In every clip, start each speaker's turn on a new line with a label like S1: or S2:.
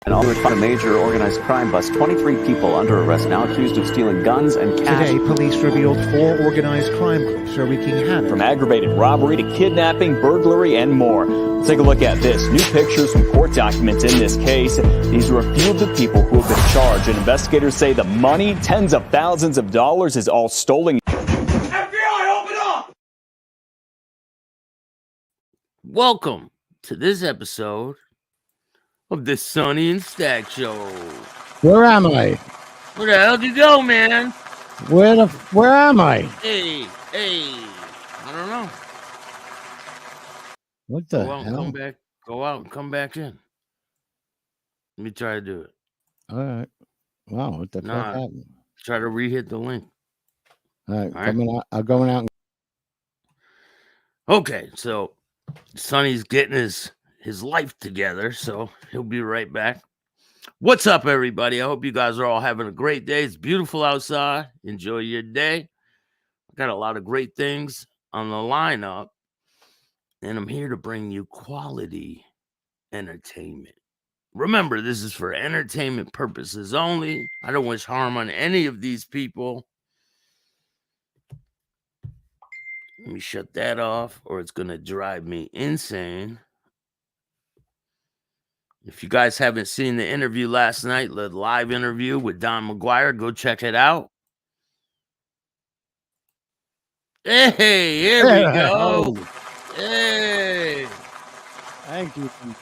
S1: An all-time major organized crime bust, 23 people under arrest now accused of stealing guns and cash.
S2: Today, police revealed 4 organized crime groups are wreaking havoc.
S3: From aggravated robbery to kidnapping, burglary, and more. Let's take a look at this. New pictures from court documents in this case. These are a few of the people who have been charged, and investigators say the money, tens of thousands of dollars, is all stolen.
S4: FBI, open up!
S5: Welcome to this episode of the Sonny and Staxx Show.
S6: Where am I?
S5: Where the hell did you go, man?
S6: Where am I?
S5: Hey, I don't know.
S6: What the
S5: Go out and
S6: hell?
S5: come back. Go out and come back in. Let me try to do it.
S6: All right. Wow, what the fuck happened?
S5: Try to re-hit the link.
S6: All right,
S5: All right.
S6: coming out. I'm going out.
S5: Okay, so Sonny's getting his life together, so he'll be right back. What's up, everybody? I hope you guys are all having a great day. It's beautiful outside. Enjoy your day. I got a lot of great things on the lineup, and I'm here to bring you quality entertainment. Remember, this is for entertainment purposes only. I don't wish harm on any of these people. Let me shut that off, or it's going to drive me insane. If you guys haven't seen the interview last night, the live interview with Don McGuire, go check it out. Hey, here we go. Hey.
S6: Thank you.
S5: Thank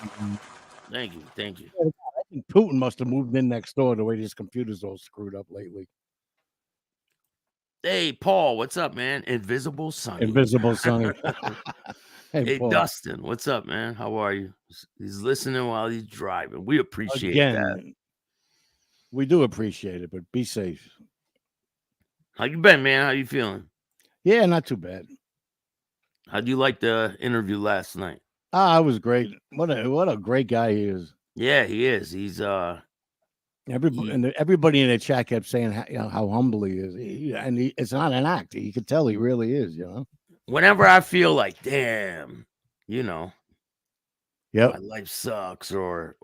S5: you.
S6: I think Putin must have moved in next door the way his computer's all screwed up lately.
S5: Hey, Paul, what's up, man? Invisible Sonny.
S6: Invisible Sonny.
S5: Hey,
S6: Paul.
S5: Dustin, what's up, man? How are you? He's listening while he's driving. We appreciate that.
S6: We do appreciate it, but be safe.
S5: How you been, man? How you feeling?
S6: Yeah, not too bad.
S5: How'd you like the interview last night?
S6: Ah, it was great. What a great guy he is.
S5: Yeah, he is. He's
S6: everybody in the chat kept saying how humble he is. It's not an act. You can tell he really is,
S5: Whenever I feel like, damn, my life sucks, or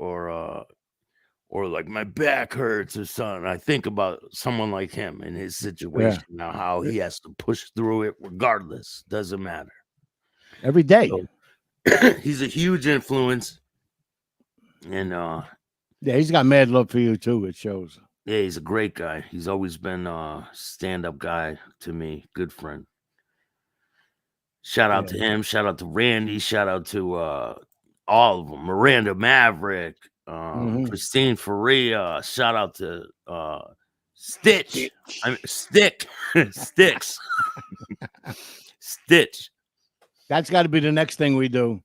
S5: like my back hurts or something, I think about someone like him in his situation. Now, how he has to push through it regardless. Doesn't matter.
S6: Every day.
S5: So, he's a huge influence. And
S6: yeah, he's got mad love for you too. It shows.
S5: Yeah, he's a great guy. He's always been a stand-up guy to me. Good friend. Shout out to him. Shout out to Randy. Shout out to all of them. Miranda Maverick, Christine Faria. Shout out to Stitch. Staxx. Stitch.
S6: That's got to be the next thing we do.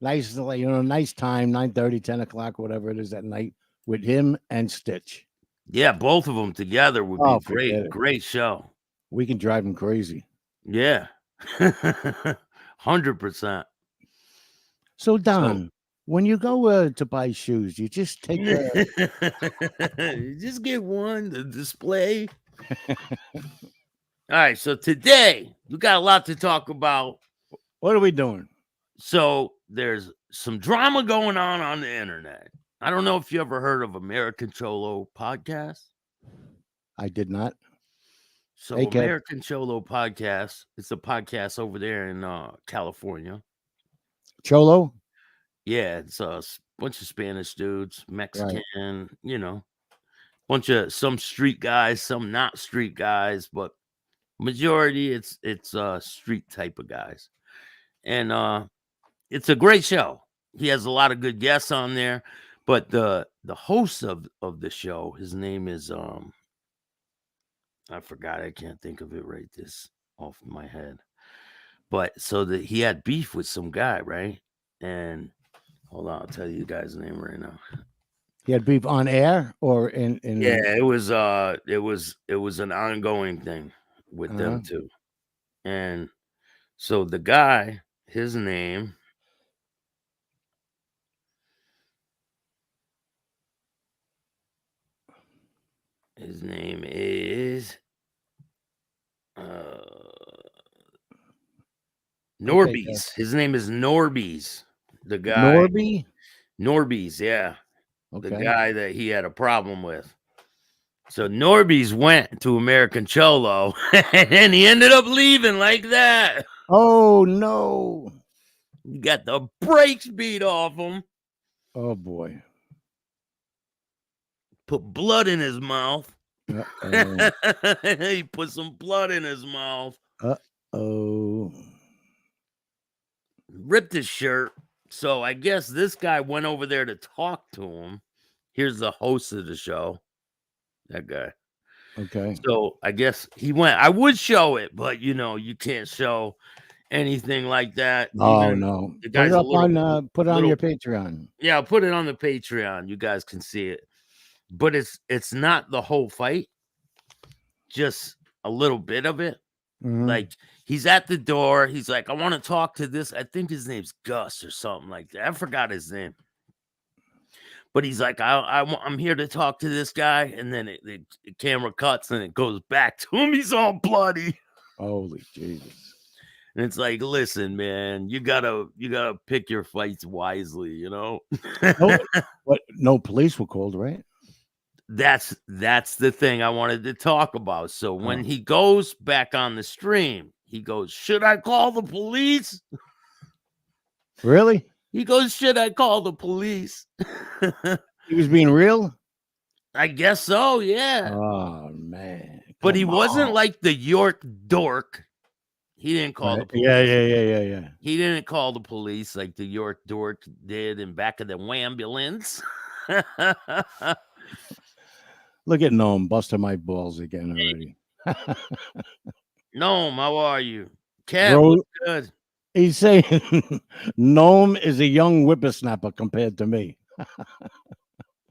S6: Nice, nice time, 9:30, 10 o'clock, whatever it is at night, with him and Stitch.
S5: Yeah, both of them together would be great. Great show.
S6: We can drive him crazy.
S5: Yeah. 100%.
S6: So Don, when you go to buy shoes, you just take
S5: you just get one to display. All right, so today we got a lot to talk about.
S6: What are we doing?
S5: So there's some drama going on the internet. I don't know if you ever heard of American Cholo podcast.
S6: I did not.
S5: So American Cholo podcast, it's a podcast over there in California.
S6: Cholo?
S5: Yeah, it's a bunch of Spanish dudes, Mexican, bunch of some street guys, some not street guys, but majority it's street type of guys. And it's a great show. He has a lot of good guests on there, but the host of the show, his name is I forgot. I can't think of it right this off my head. But so that he had beef with some guy, right? And hold on, I'll tell you guys' name right now.
S6: He had beef on air or in
S5: Yeah, it was an ongoing thing with them too. And so the guy, his name is Norbies. His name is Norbies. The guy
S6: Norby?
S5: Norbies, yeah. the
S6: Okay.
S5: guy that he had a problem with. So Norby's went to American Cholo, and he ended up leaving like that.
S6: Oh no.
S5: He got the brakes beat off him.
S6: Oh boy.
S5: Put blood in his mouth.
S6: Uh-oh.
S5: He put some blood in his mouth.
S6: Uh-oh.
S5: Ripped his shirt. So I guess this guy went over there to talk to him. Here's the host of the show. That guy.
S6: Okay.
S5: So I guess he went. I would show it, but you can't show anything like that.
S6: Oh
S5: Even
S6: no.
S5: the
S6: Put
S5: guy's
S6: it
S5: a
S6: up
S5: little,
S6: on put it on
S5: little-
S6: your Patreon.
S5: Yeah, I'll put it on the Patreon. You guys can see it. But it's not the whole fight, just a little bit of it.
S6: Mhm.
S5: Like he's at the door. He's like, I want to talk to this. I think his name's Gus or something like that. I forgot his name. But he's like, I'm here to talk to this guy. And then the camera cuts and it goes back to him. He's all bloody.
S6: Holy Jesus.
S5: And it's like, listen, man, you gotta pick your fights wisely,
S6: No, what? No police were called, right?
S5: That's the thing I wanted to talk about. So when he goes back on the stream, he goes, should I call the police?
S6: Really?
S5: He goes, should I call the police?
S6: He was being real?
S5: I guess so, yeah.
S6: Oh man.
S5: But he
S6: Come
S5: wasn't
S6: on.
S5: like the York dork. He didn't call the police.
S6: Yeah.
S5: He didn't call the police like the York dork did in back of the ambulance.
S6: Look at Noam busting my balls again already.
S5: Noam, how are you? Cat,
S6: Bro,
S5: what's good?
S6: he's saying Noam is a young whippersnapper compared to me.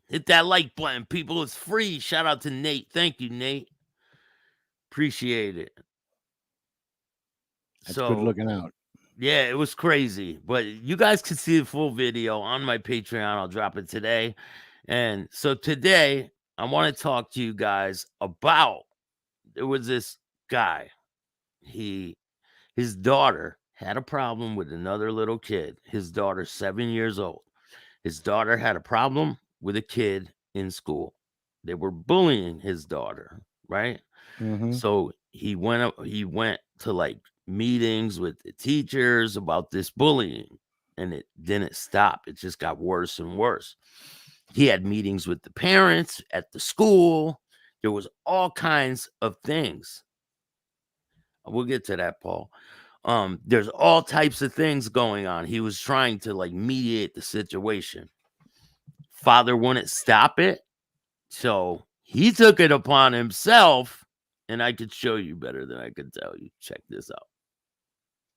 S5: Hit that like button, people. It's free. Shout out to Nate. Thank you, Nate. Appreciate it.
S6: That's good looking out.
S5: Yeah, it was crazy. But you guys can see the full video on my Patreon. I'll drop it today. And so today, I want to talk to you guys about there was this guy. His daughter had a problem with another little kid. His daughter's 7 years old. His daughter had a problem with a kid in school. They were bullying his daughter, right?
S6: Mhm.
S5: So he went to like meetings with the teachers about this bullying, and it didn't stop. It just got worse and worse. He had meetings with the parents at the school. There was all kinds of things. We'll get to that, Paul. There's all types of things going on. He was trying to like mediate the situation. Father wouldn't stop it, so he took it upon himself, and I could show you better than I could tell you. Check this out.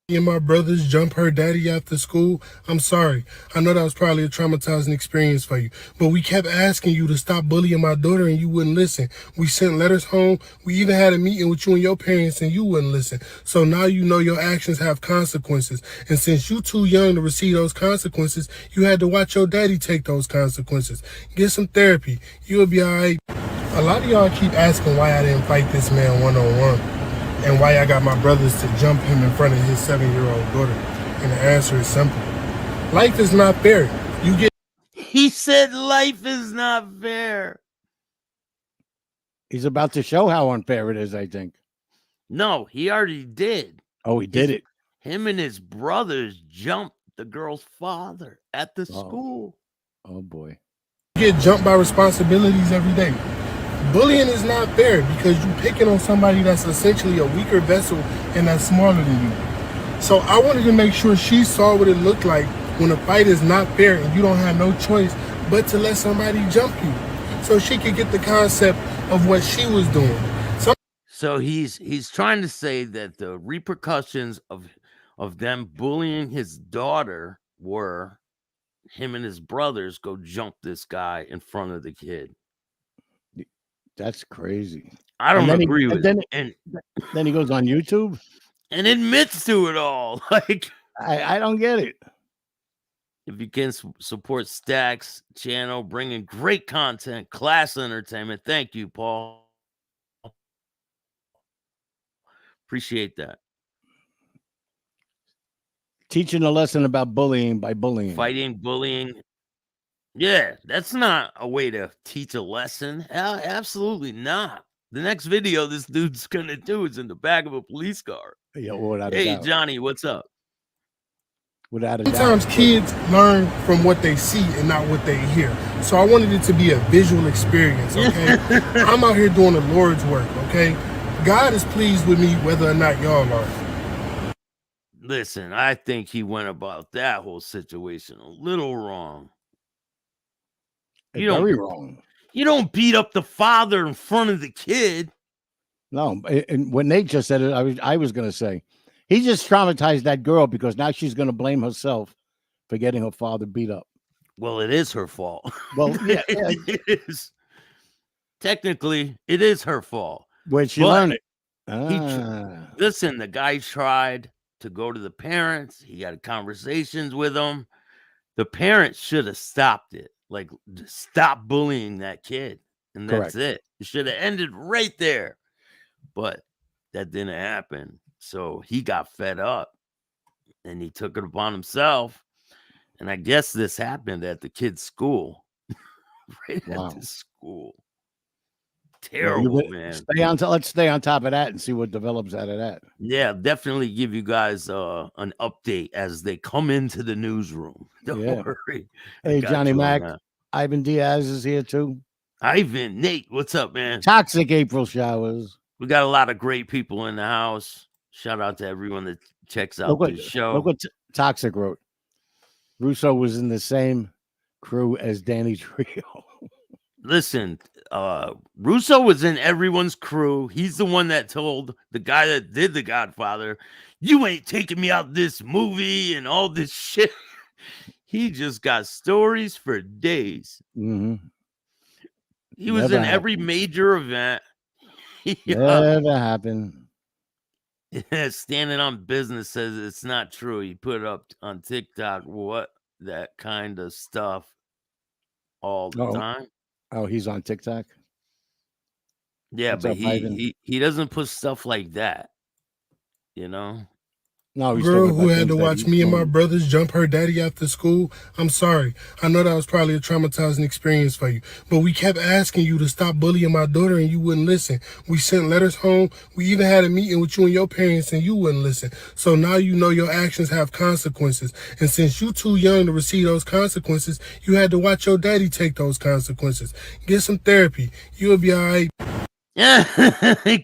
S7: And my brothers jump her daddy after school. I'm sorry. I know that was probably a traumatizing experience for you. But we kept asking you to stop bullying my daughter and you wouldn't listen. We sent letters home. We even had a meeting with you and your parents and you wouldn't listen. So now you know your actions have consequences. And since you too young to receive those consequences, you had to watch your daddy take those consequences. Get some therapy. You'll be all right. A lot of y'all keep asking why I didn't fight this man one-on-one. And why I got my brothers to jump him in front of his 7-year-old daughter. And the answer is simple. Life is not fair. You get...
S5: He said life is not fair.
S6: He's about to show how unfair it is, I think.
S5: No, he already did.
S6: Oh, he did it.
S5: Him and his brothers jumped the girl's father at the school.
S6: Oh, boy.
S7: You get jumped by responsibilities every day. Bullying is not fair because you're picking on somebody that's essentially a weaker vessel and that's smaller than you. So I wanted to make sure she saw what it looked like when a fight is not fair and you don't have no choice but to let somebody jump you. So she could get the concept of what she was doing.
S5: So he's trying to say that the repercussions of them bullying his daughter were him and his brothers go jump this guy in front of the kid.
S6: That's crazy.
S5: I don't agree with it.
S6: And then he goes on YouTube
S5: and admits to it all. Like
S6: I don't get it.
S5: If you can support Staxx channel, bringing great content, class entertainment. Thank you, Paul. Appreciate that.
S6: Teaching a lesson about bullying by bullying.
S5: Fighting bullying Yeah, that's not a way to teach a lesson. Absolutely not. The next video this dude's gonna do is in the back of a police car.
S6: Yeah, without a
S5: Hey,
S6: doubt.
S5: Johnny, what's up?
S6: Without a doubt.
S7: Sometimes kids learn from what they see and not what they hear. So I wanted it to be a visual experience, okay? I'm out here doing the Lord's work, okay? God is pleased with me whether or not y'all are.
S5: Listen, I think he went about that whole situation a little wrong.
S6: Very wrong.
S5: You don't beat up the father in front of the kid.
S6: No, and when Nate just said it, I was going to say, he just traumatized that girl because now she's going to blame herself for getting her father beat up.
S5: Well, it is her fault.
S6: Well, yeah,
S5: it is. Technically, it is her fault.
S6: where'd she
S5: But
S6: learn it?
S5: Listen, the guy tried to go to the parents. He had conversations with them. The parents should have stopped it. Like, stop bullying that kid. And that's
S6: Correct.
S5: it. It should have ended right there. But that didn't happen. So he got fed up and he took it upon himself. And I guess this happened at the kid's school. Right
S6: Wow.
S5: at the school. Terrible, man.
S6: Let's stay on top of that and see what develops out of that.
S5: Yeah, definitely give you guys an update as they come into the newsroom. Don't worry.
S6: Hey, Johnny Mac, Ivan Diaz is here too.
S5: Ivan, Nate, what's up, man?
S6: Toxic April showers.
S5: We got a lot of great people in the house. Shout out to everyone that checks out the show.
S6: Look what Toxic wrote. Russo was in the same crew as Danny Trio.
S5: Listen, Russo was in everyone's crew. He's the one that told the guy that did The Godfather, "You ain't taking me out this movie," and all this shit. He just got stories for days.
S6: Mm-hmm.
S5: He was in every major event.
S6: Never happened.
S5: Standing on Business says it's not true. He put up on TikTok what that kind of stuff all the time.
S6: Oh, he's on TikTok.
S5: Yeah,
S6: What's
S5: but
S6: up, Ivan?
S5: he doesn't put stuff like that. You know.
S6: No,
S7: Girl who had to watch me and my brothers jump her daddy after school. I'm sorry. I know that was probably a traumatizing experience for you. But we kept asking you to stop bullying my daughter and you wouldn't listen. We sent letters home. We even had a meeting with you and your parents and you wouldn't listen. So now you know your actions have consequences. And since you too young to receive those consequences, you had to watch your daddy take those consequences. Get some therapy. You'll be all right.
S5: Yeah,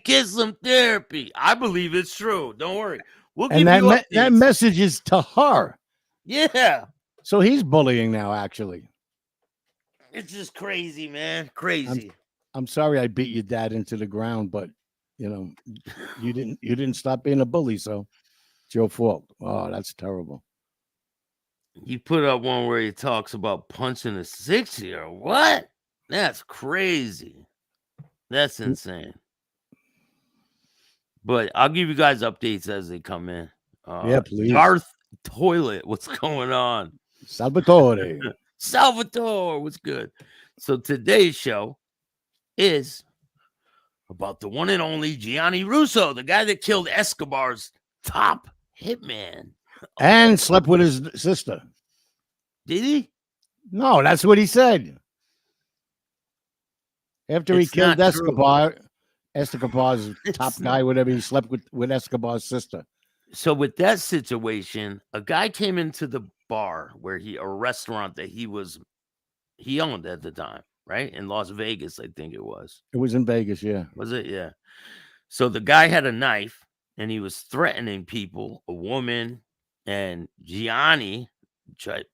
S5: get some therapy. I believe it's true. Don't worry. We'll give
S6: and
S5: you
S6: that message is to her.
S5: Yeah.
S6: So he's bullying now, actually.
S5: It's just crazy, man. Crazy.
S6: I'm sorry I beat your dad into the ground, but you know, you didn't stop being a bully, so it's your fault. Oh, that's terrible.
S5: You put up one where he talks about punching a 6-year-old. What? That's crazy. That's insane. But I'll give you guys updates as they come in.
S6: Yeah, please.
S5: Darth Toilet, what's going on?
S6: Salvatore.
S5: Salvatore, what's good? So today's show is about the one and only Gianno Russo, the guy that killed Escobar's top hitman.
S6: And slept with his sister.
S5: Did he?
S6: No, that's what he said. After he killed Escobar, Escobar's top guy, whatever, he slept with Escobar's sister.
S5: So with that situation, a guy came into the bar a restaurant that he owned at the time, right? In Las Vegas, I think it was.
S6: It was in Vegas, yeah.
S5: Was it? Yeah. So the guy had a knife and he was threatening people, a woman, and Gianni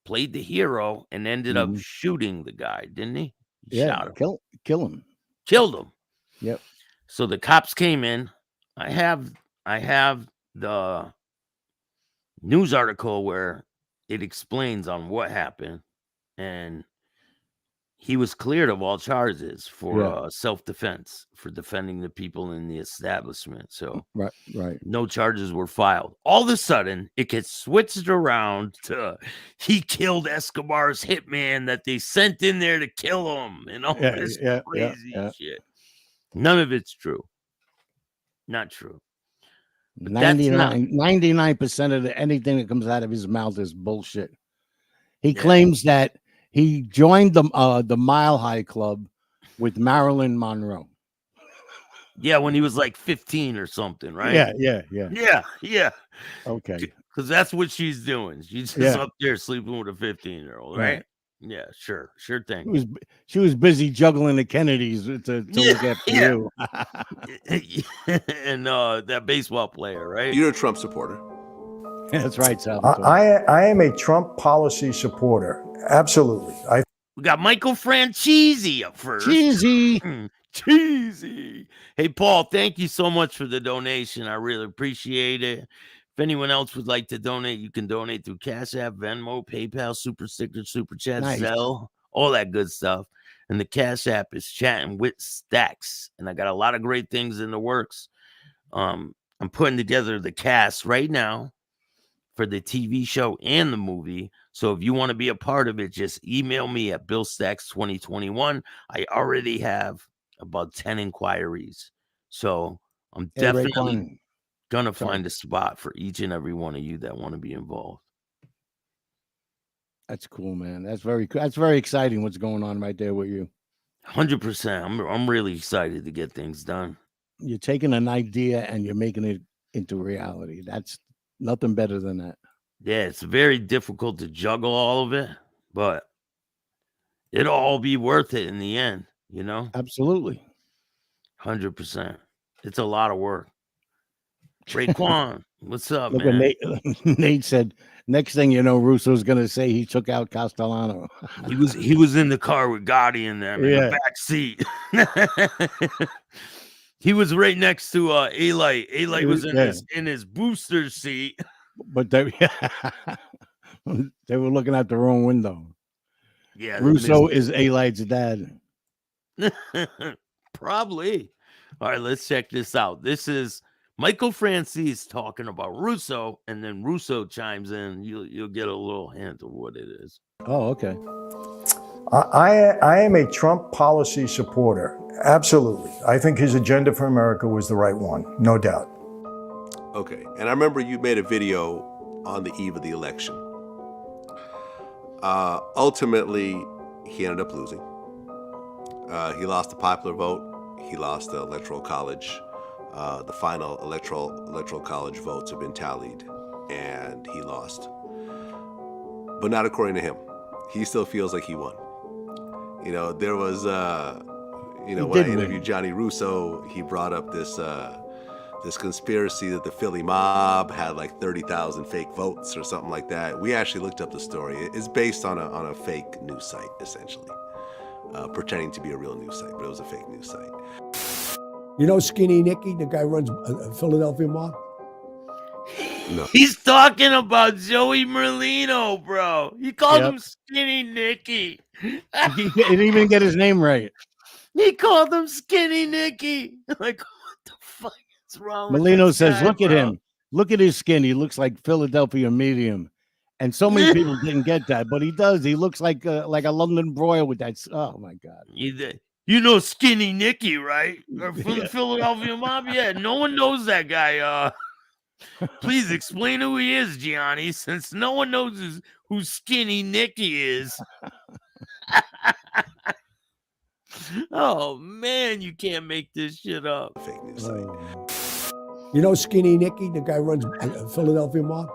S5: played the hero and ended up shooting the guy, didn't he?
S6: Shot him. Kill him.
S5: Killed him.
S6: Yep.
S5: So the cops came in. I have the news article where it explains on what happened, and he was cleared of all charges for self-defense, for defending the people in the establishment. So
S6: right,
S5: no charges were filed. All of a sudden, it gets switched around to he killed Escobar's hitman that they sent in there to kill him, and all this crazy shit. None of it's true. Not true.
S6: 99% of anything that comes out of his mouth is bullshit. He claims that He joined the Mile High Club with Marilyn Monroe.
S5: Yeah, when he was like 15 or something, right?
S6: Yeah. Okay.
S5: Because that's what she's doing. She's just up there sleeping with a 15-year-old, right? Yeah, sure thing.
S6: She was busy juggling the Kennedys to look after you.
S5: And that baseball player, right?
S8: You're a Trump supporter.
S6: That's right, Salvatore.
S9: I am a Trump policy supporter. Absolutely.
S5: We got Michael FranCheesy up first. Cheesy. Hey, Paul, thank you so much for the donation. I really appreciate it. If anyone else would like to donate, you can donate through Cash App, Venmo, PayPal, Super Sticker, Super Chat, Zelle, all that good stuff. And the Cash App is Chattin with Staxx. And I got a lot of great things in the works. I'm putting together the cast right now for the TV show and the movie. So if you want to be a part of it, just email me at BillStaxx2021. I already have about 10 inquiries. So I'm definitely going to find a spot for each and every one of you that want to be involved.
S6: That's cool, man. That's very cool. That's very exciting what's going on right there with you.
S5: 100%. I'm really excited to get things done.
S6: You're taking an idea and you're making it into reality. That's nothing better than that.
S5: Yeah, it's very difficult to juggle all of it, but it'll all be worth it in the end, you know?
S6: Absolutely.
S5: 100%. It's a lot of work. Raekwon, what's up,
S6: Look,
S5: man?
S6: Nate said, next thing you know, Russo's going to say he took out Castellano.
S5: He was in the car with Gotti in them in the back seat. He was right next to A-Light. A-Light was in his booster seat.
S6: But they were looking out the wrong window.
S5: Yeah,
S6: Russo is A-Light's dad.
S5: Probably. All right, let's check this out. This is Michael FranCheesy talking about Russo, and then Russo chimes in. You'll get a little hint of what it is.
S6: Oh, okay.
S9: I am a Trump policy supporter. Absolutely. I think his agenda for America was the right one. No doubt.
S8: Okay, and I remember you made a video on the eve of the election. Ultimately, he ended up losing. He lost the popular vote. He lost the electoral college. The final electoral college votes have been tallied, and he lost. But not according to him. He still feels like he won. You know, there was, when I interviewed Gianno Russo, he brought up this conspiracy that the Philly mob had like 30,000 fake votes or something like that. We actually looked up the story. It's based on a fake news site, essentially, pretending to be a real news site, but it was a fake news site.
S10: You know Skinny Nicky, the guy who runs Philadelphia Mob?
S5: No. He's talking about Joey Merlino, bro. He called him Skinny Nicky.
S6: He didn't even get his name right.
S5: He called him Skinny Nicky. Like, what the fuck is wrong with
S6: Merlino says,
S5: guy,
S6: look at him. Look at his skin. He looks like Philadelphia medium. And so many people didn't get that, but he does. He looks like a London broil with that. Oh, my God.
S5: You know Skinny Nicky, right? Or from the Philadelphia Mob? Yeah, no one knows that guy. Please explain who he is, Gianni, since no one knows who Skinny Nicky is. Oh, man, you can't make this shit up.
S8: Fake news site.
S10: You know Skinny Nicky, the guy who runs Philadelphia Mob?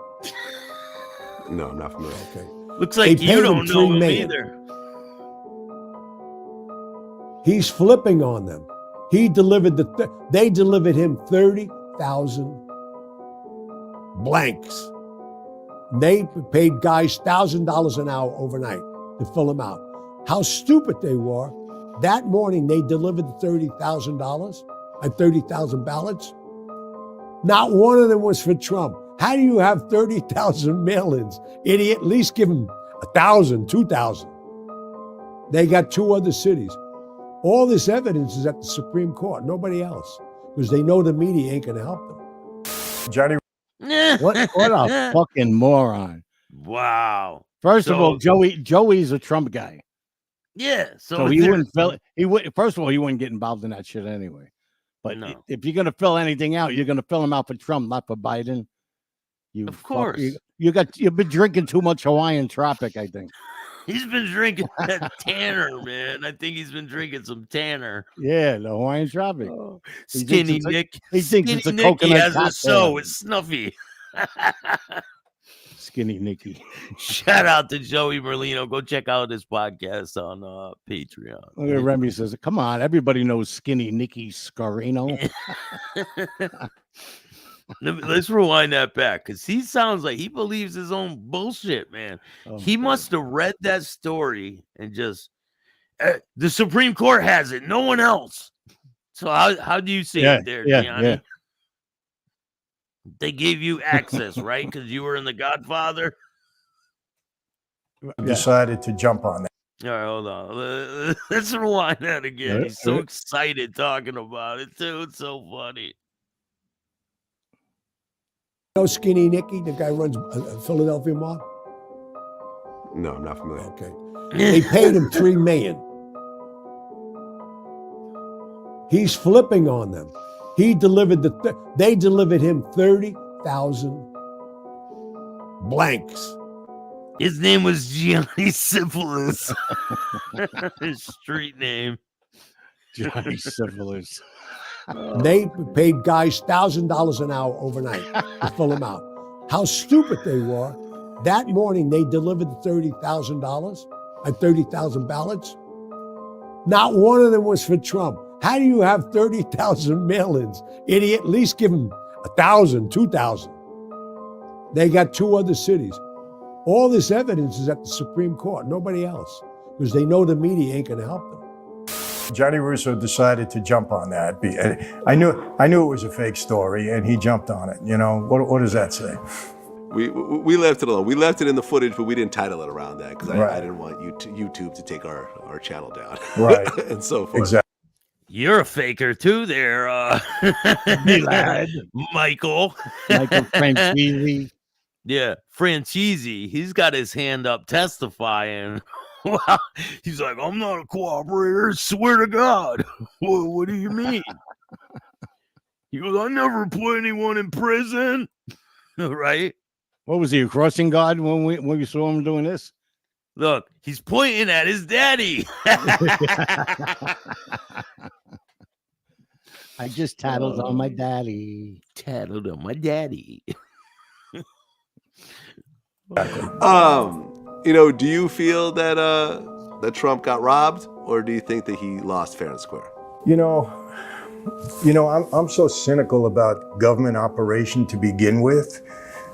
S8: No, I'm not familiar.
S10: Okay.
S5: Looks like you don't know him either.
S10: He's flipping on them. He delivered they delivered him 30,000 blanks. They paid guys $1,000 an hour overnight to fill them out. How stupid they were. That morning, they delivered $30,000 and 30,000 ballots. Not one of them was for Trump. How do you have 30,000 mail-ins? Idiot, at least give them 1,000, 2,000. They got 2 other cities. All this evidence is at the Supreme Court, nobody else, because they know the media ain't going to help them.
S9: Johnny.
S6: What a fucking moron.
S5: Wow.
S6: First of all, Joey's a Trump guy.
S5: Yeah.
S6: So he wouldn't first of all, he wouldn't get involved in that shit anyway. But if you're gonna fill anything out, you're gonna fill them out for Trump, not for Biden.
S5: Of course.
S6: You've been drinking too much Hawaiian Tropic, I think.
S5: He's been drinking that Tanner, man. I think he's been drinking some Tanner.
S6: Yeah, the Hawaiian Tropic.
S5: Oh,
S6: He thinks
S5: Skinny
S6: it's a-
S5: Nick.
S6: he thinks
S5: Skinny
S6: it's a
S5: Nicky
S6: coconut
S5: has a
S6: cocktail.
S5: show. It's Snuffy.
S6: Skinny Nicky.
S5: Shout out to Joey Merlino. Go check out his podcast on Patreon.
S6: Look at Remy says, "Come on, everybody knows Skinny Nicky Scarino."
S5: Let's rewind that back because he sounds like he believes his own bullshit, man.
S6: Oh,
S5: He must have read that story and just the Supreme Court has it, no one else. So how do you see it there, Gianni?
S6: Yeah.
S5: They gave you access, right? Because you were in The Godfather.
S9: Decided to jump on that.
S5: All right, hold on. Let's rewind that again. He's so excited talking about it too. It's so funny.
S10: You know Skinny Nicky, the guy runs a Philadelphia mob?
S8: No, I'm not familiar.
S10: Okay. They paid him $3 million. He's flipping on them. He delivered they delivered him 30,000 blanks.
S5: His name was Gianni Syphilis. His street name.
S6: Johnny Syphilis.
S10: They paid guys $1,000 an hour overnight to fill them out. How stupid they were. That morning, they delivered the $30,000 and 30,000 ballots. Not one of them was for Trump. How do you have 30,000 mail-ins? Idiot, at least give them 1,000, 2,000. They got 2 other cities. All this evidence is at the Supreme Court, nobody else, because they know the media ain't gonna help them.
S9: Gianni Russo decided to jump on that. I knew it was a fake story, and he jumped on it. You know, what does that say?
S8: We left it alone. We left it in the footage, but we didn't title it around that because
S9: Right.
S8: I didn't want YouTube to take our channel down.
S9: Right.
S8: And so forth.
S9: Exactly.
S5: You're a faker too, there,
S6: lad.
S5: Michael.
S6: Michael FranCheesy.
S5: Yeah, FranCheesy. He's got his hand up testifying. Well, he's like, I'm not a cooperator. Swear to God. What do you mean? He goes, I never put anyone in prison. Right?
S6: What was he, a crossing guard when we saw him doing this?
S5: Look, he's pointing at his daddy.
S6: I just tattled on my daddy.
S5: Tattled on my daddy.
S8: Do you feel that that Trump got robbed, or do you think that he lost fair and square?
S9: I'm so cynical about government operation to begin with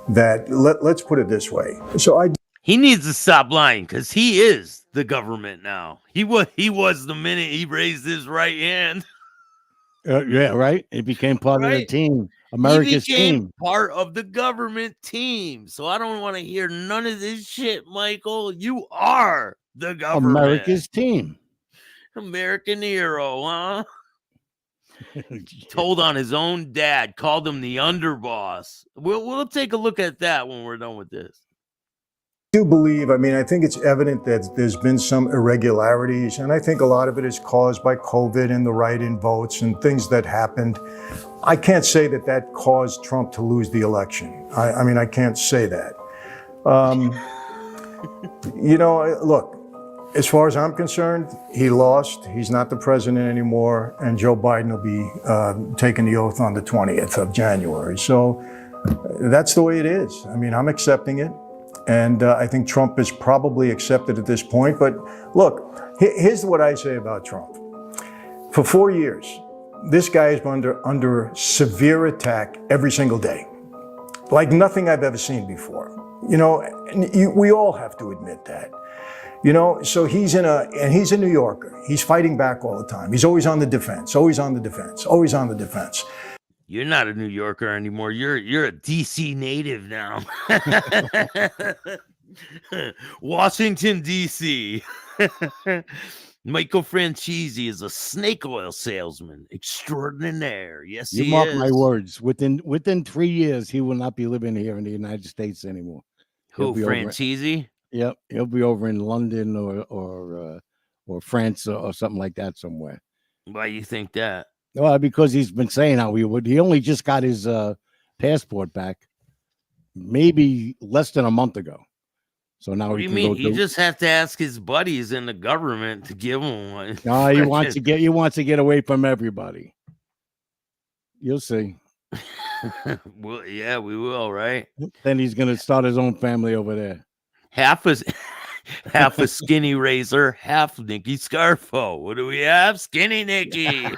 S9: that let's put it this way.
S5: He needs to stop lying because he is the government now. He was the minute he raised his right hand.
S6: Yeah, right. It became part of the team, America's
S5: he became
S6: team.
S5: part of the government team. So I don't want to hear none of this shit, Michael. You are the government.
S6: America's team.
S5: American hero, huh? Told on his own dad, called him the underboss. We'll take a look at that when we're done with this.
S9: I do believe, I think it's evident that there's been some irregularities, and I think a lot of it is caused by COVID and the write-in votes and things that happened. I can't say that caused Trump to lose the election. I can't say that. Look, as far as I'm concerned, he lost. He's not the president anymore, and Joe Biden will be taking the oath on the 20th of January. So that's the way it is. I'm accepting it. And I think Trump is probably accepted at this point. But look, here's what I say about Trump. For 4 years, this guy has been under severe attack every single day, like nothing I've ever seen before. We all have to admit that. So he's a New Yorker. He's fighting back all the time. He's always on the defense, always on the defense, always on the defense.
S5: You're not a New Yorker anymore. You're a DC native now. Washington, DC. Michael FranCheesy is a snake oil salesman extraordinaire. Yes,
S6: you mark my words. Within 3 years, he will not be living here in the United States anymore.
S5: Who, FranCheesy?
S6: Yep, he'll be over in London or France or something like that somewhere.
S5: Why you think that?
S6: Well, because he's been saying how he would. He only just got his passport back, maybe less than a month ago. So now
S5: What do
S6: he
S5: you
S6: can
S5: mean?
S6: go
S5: He
S6: do.
S5: just has to ask his buddies in the government to give him one.
S6: No, he wants to get away from everybody. You'll see.
S5: Well, yeah, we will, right?
S6: Then he's gonna start his own family over there.
S5: Half a skinny razor, half Nicky Scarfo. What do we have? Skinny Nicky.
S9: I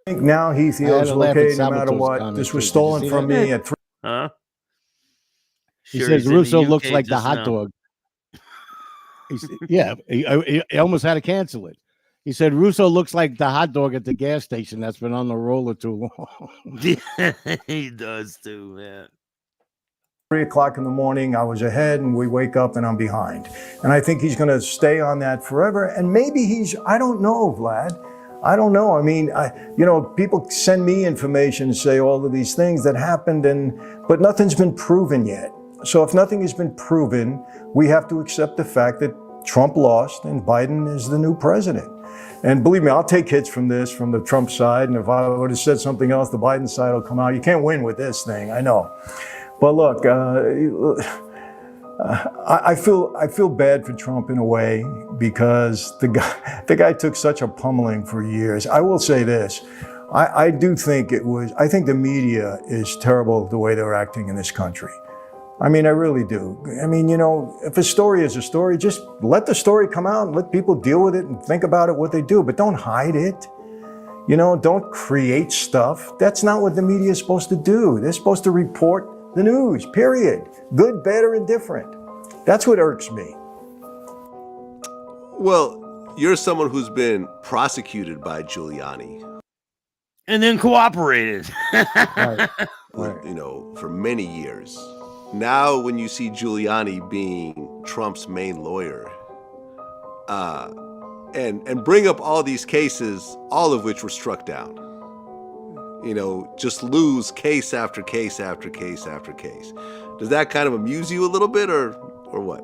S9: think now he feels okay no matter what. This was stolen from me at 3.
S5: Huh?
S6: He
S5: Sure,
S6: says
S5: he's in the
S6: Russo
S5: UK
S6: looks like the
S5: just
S6: hot
S5: now.
S6: dog. Yeah, he almost had to cancel it. He said Russo looks like the hot dog at the gas station that's been on the roller too long.
S5: Yeah, he does too, man.
S9: 3 o'clock in the morning, I was ahead, and we wake up and I'm behind. And I think he's going to stay on that forever. And maybe I don't know, Vlad. I don't know. I mean, people send me information and say all of these things that happened, but nothing's been proven yet. So if nothing has been proven, we have to accept the fact that Trump lost and Biden is the new president. And believe me, I'll take hits from this, from the Trump side. And if I would have said something else, the Biden side will come out. You can't win with this thing, I know. But look, I feel bad for Trump in a way because the guy took such a pummeling for years. I will say this. I think the media is terrible the way they're acting in this country. I mean, I really do. I mean, if a story is a story, just let the story come out and let people deal with it and think about it, what they do, but don't hide it. Don't create stuff. That's not what the media is supposed to do. They're supposed to report the news, period. Good, bad, or indifferent. That's what irks me.
S8: Well, you're someone who's been prosecuted by Giuliani.
S5: And then cooperated.
S6: Right.
S8: For many years. Now, when you see Giuliani being Trump's main lawyer, and bring up all these cases, all of which were struck down, just lose case after case after case after case. Does that kind of amuse you a little bit, or what?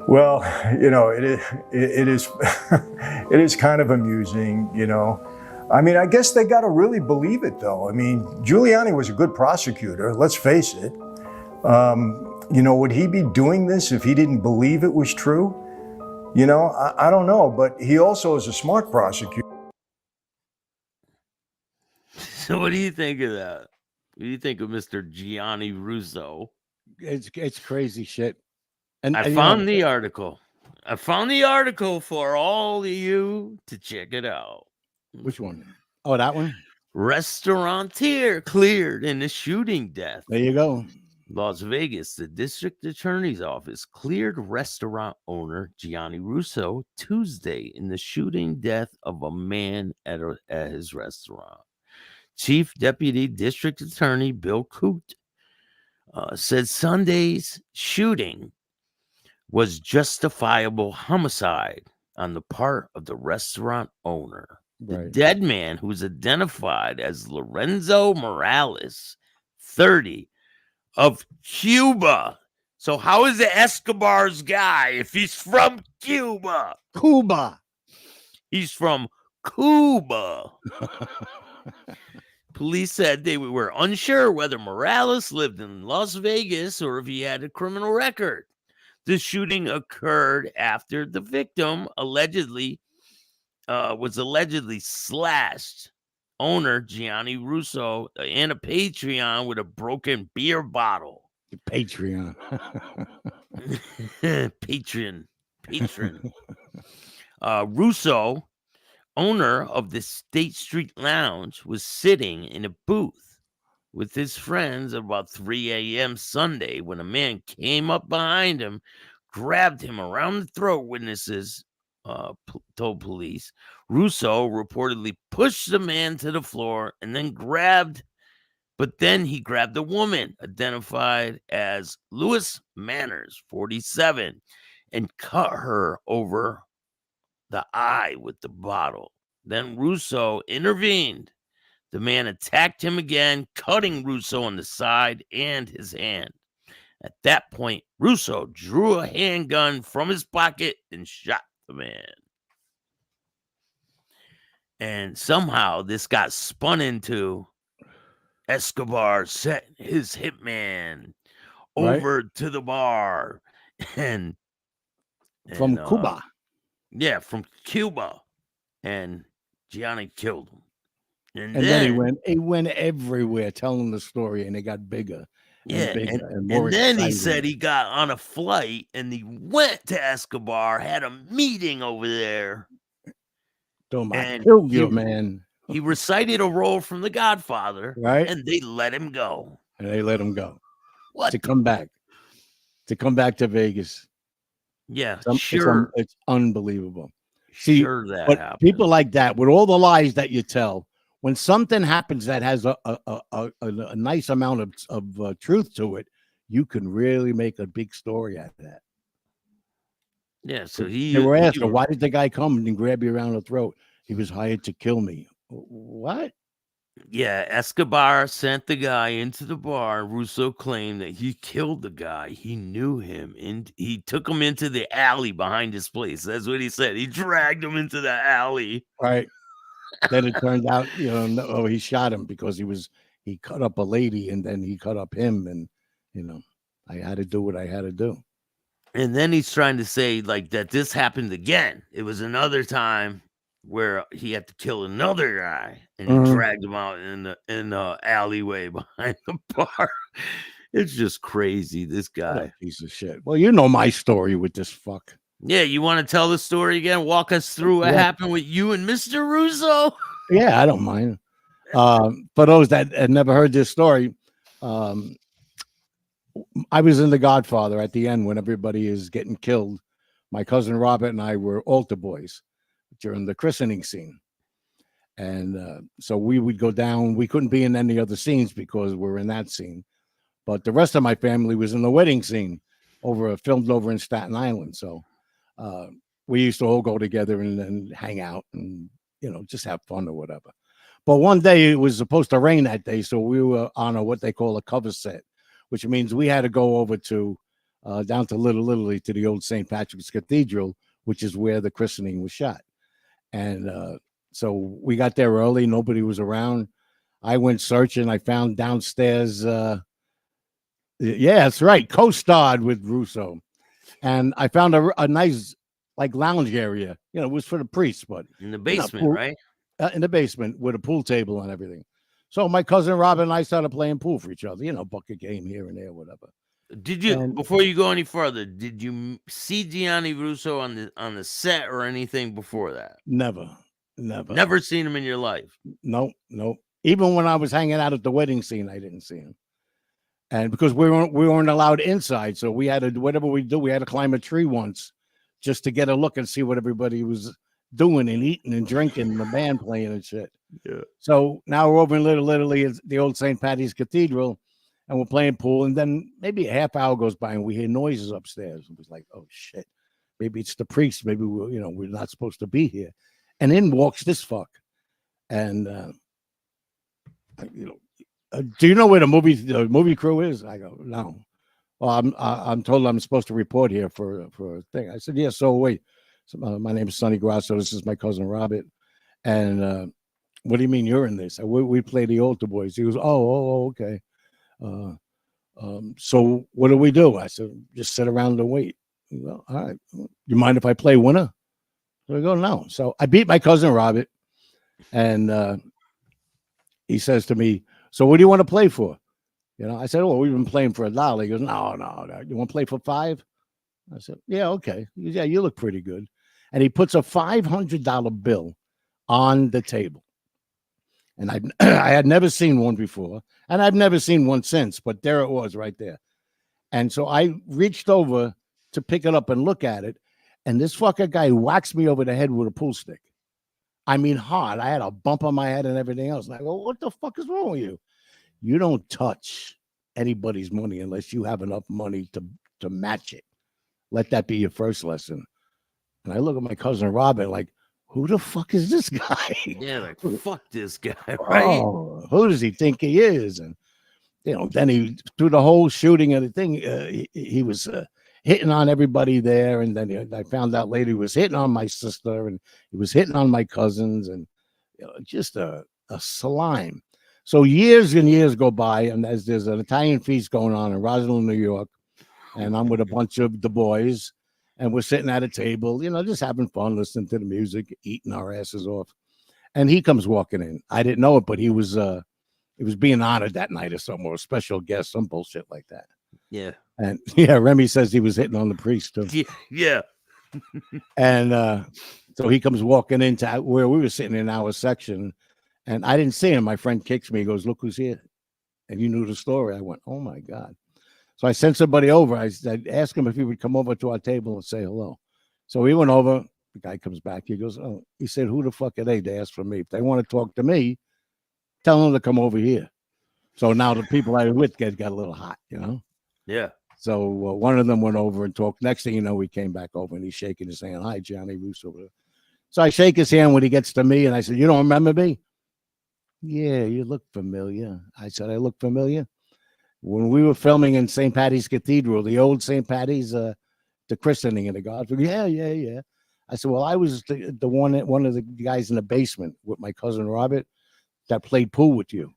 S9: Well, it is it is kind of amusing, I mean, I guess they got to really believe it, though. I mean, Giuliani was a good prosecutor, let's face it. Would he be doing this if he didn't believe it was true? I don't know, but he also is a smart prosecutor.
S5: So what do you think of that? What do you think of Mr. Gianni Russo?
S6: It's crazy shit. And
S5: I found the article. I found the article for all of you to check it out.
S6: Which one? Oh, that one?
S5: Restaurateur cleared in a shooting death.
S6: There you go.
S5: Las Vegas, the district attorney's office cleared restaurant owner Gianni Russo Tuesday in the shooting death of a man at his restaurant. Chief Deputy District Attorney Bill Coote said Sunday's shooting was justifiable homicide on the part of the restaurant owner. The dead man, who's identified as Lorenzo Morales, 30, of Cuba. So how is it Escobar's guy if he's from Cuba?
S6: Cuba.
S5: He's from Cuba. Police said they were unsure whether Morales lived in Las Vegas or if he had a criminal record. The shooting occurred after the victim was allegedly slashed owner Gianni Russo and a Patreon with a broken beer bottle.
S6: Patreon. Patron.
S5: Russo, owner of the State Street Lounge, was sitting in a booth with his friends at about 3 a.m. Sunday when a man came up behind him, grabbed him around the throat, witnesses told police. Russo reportedly pushed the man to the floor and then he grabbed a woman identified as Louis Manners, 47, and cut her over the eye with the bottle. Then Russo intervened. The man attacked him again, cutting Russo on the side and his hand. At that point, Russo drew a handgun from his pocket and shot the man. And somehow this got spun into Escobar set his hitman over to the bar, and
S6: From Cuba.
S5: Yeah, from Cuba, and Gianni killed him. And
S6: then he went everywhere telling the story, and it got bigger.
S5: Yeah,
S6: bigger and more
S5: and then he
S6: exciting.
S5: said he got on a flight and he went to Escobar, had a meeting over there.
S6: And killed you, man.
S5: He recited a role from The Godfather,
S6: right?
S5: And they let him go.
S6: What? To come back to Vegas.
S5: Yeah,
S6: it's unbelievable. See,
S5: that
S6: but
S5: happened.
S6: People like that, with all the lies that you tell, when something happens that has a nice amount of truth to it, you can really make a big story out of that.
S5: Yeah, so
S6: they were asking, why did the guy come and grab you around the throat? He was hired to kill me. What?
S5: Yeah, Escobar sent the guy into the bar. Russo claimed that he killed the guy. He knew him, and he took him into the alley behind his place. That's what he said. He dragged him into the alley.
S6: Right. Then it turned out, he shot him because he cut up a lady, and then he cut up him, and I had to do what I had to do.
S5: And then he's trying to say like that this happened again. It was another time where he had to kill another guy, and he dragged him out in the alleyway behind the bar. It's just crazy, this guy.
S6: What a piece of shit. Well, you know my story with this fuck.
S5: Yeah, you want to tell the story again? Walk us through what happened with you and Mr. Russo.
S6: Yeah, I don't mind. For those that had never heard this story, I was in The Godfather at the end when everybody is getting killed. My cousin Robert and I were altar boys during the christening scene. And so we would go down. We couldn't be in any other scenes because we're in that scene. But the rest of my family was in the wedding scene filmed over in Staten Island. So we used to all go together and hang out and, just have fun or whatever. But one day it was supposed to rain that day. So we were on what they call a cover set, which means we had to go over to down to Little Italy to the old St. Patrick's Cathedral, which is where the christening was shot. And so we got there early. Nobody was around. I went searching. I found downstairs. Yeah, that's right. Co-starred with Russo. And I found a nice lounge area. It was for the priests, but
S5: in the basement, right?
S6: In the basement with a pool table and everything. So my cousin Robin and I started playing pool for each other, bucket game here and there, whatever.
S5: Did you, before you go any further, did you see Gianni Russo on the set or anything before that?
S6: Never.
S5: Never seen him in your life?
S6: Nope. Even when I was hanging out at the wedding scene, I didn't see him. And because we weren't allowed inside, so we had to, whatever we do, we had to climb a tree once just to get a look and see what everybody was doing and eating and drinking and the band playing and shit.
S5: Yeah.
S6: So now we're over in Little Italy at the old St. Patty's Cathedral, and we're playing pool. And then maybe a half hour goes by and we hear noises upstairs. It was like, oh shit, maybe it's the priest. Maybe we're not supposed to be here. And in walks this fuck. And do you know where the movie crew is? I go, no. Well, I'm told I'm supposed to report here for a thing. I said, yeah. So wait. So, my name is Sonny Grasso. This is my cousin Robert. And what do you mean you're in this? We play the altar boys. He goes, oh, okay. So what do we do? I said, just sit around and wait. He goes, all right. You mind if I play winner? So I go, no. So I beat my cousin Robert, and he says to me, so what do you want to play for? I said, well, we've been playing for $1. He goes, no. You want to play for $5? I said, yeah, okay. He goes, yeah, you look pretty good. And he puts a $500 bill on the table. And I had never seen one before, and I've never seen one since, but there it was right there. And so I reached over to pick it up and look at it, and this fucking guy whacks me over the head with a pool stick. I mean, hard. I had a bump on my head and everything else. And I go, what the fuck is wrong with you? You don't touch anybody's money unless you have enough money to match it. Let that be your first lesson. And I look at my cousin Robin like, who the fuck is this guy?
S5: Yeah, like, fuck this guy, right?
S6: Oh, who does he think he is? And, then he, through the whole shooting of the thing, he was hitting on everybody there. And then I found out later he was hitting on my sister, and he was hitting on my cousins, and just a slime. So years and years go by, and as there's an Italian feast going on in Roswell, New York, and I'm with a bunch of the boys, and we're sitting at a table, just having fun, listening to the music, eating our asses off. And he comes walking in. I didn't know it, but he was being honored that night or something, or a special guest, some bullshit like that.
S5: Yeah.
S6: And yeah, Remy says he was hitting on the priest too.
S5: Yeah.
S6: And so he comes walking into where we were sitting in our section, and I didn't see him. My friend kicks me. He goes, "Look who's here." And you knew the story. I went, "Oh my God." So I sent somebody over. I asked him if he would come over to our table and say hello. So he went over. The guy comes back. He goes, "Oh," he said, "Who the fuck are they? They asked for me. If they want to talk to me, tell them to come over here." So now the people I was with got a little hot,
S5: Yeah.
S6: So one of them went over and talked. Next thing you know, we came back over and he's shaking his hand. "Hi, Gianno Russo." So I shake his hand when he gets to me, and I said, "You don't remember me?" "Yeah, you look familiar." I said, "I look familiar?" When we were filming in St. Patty's Cathedral, the old St. Patty's, the christening of the gods. Yeah. I said, "Well, I was the one of the guys in the basement with my cousin Robert that played pool with you.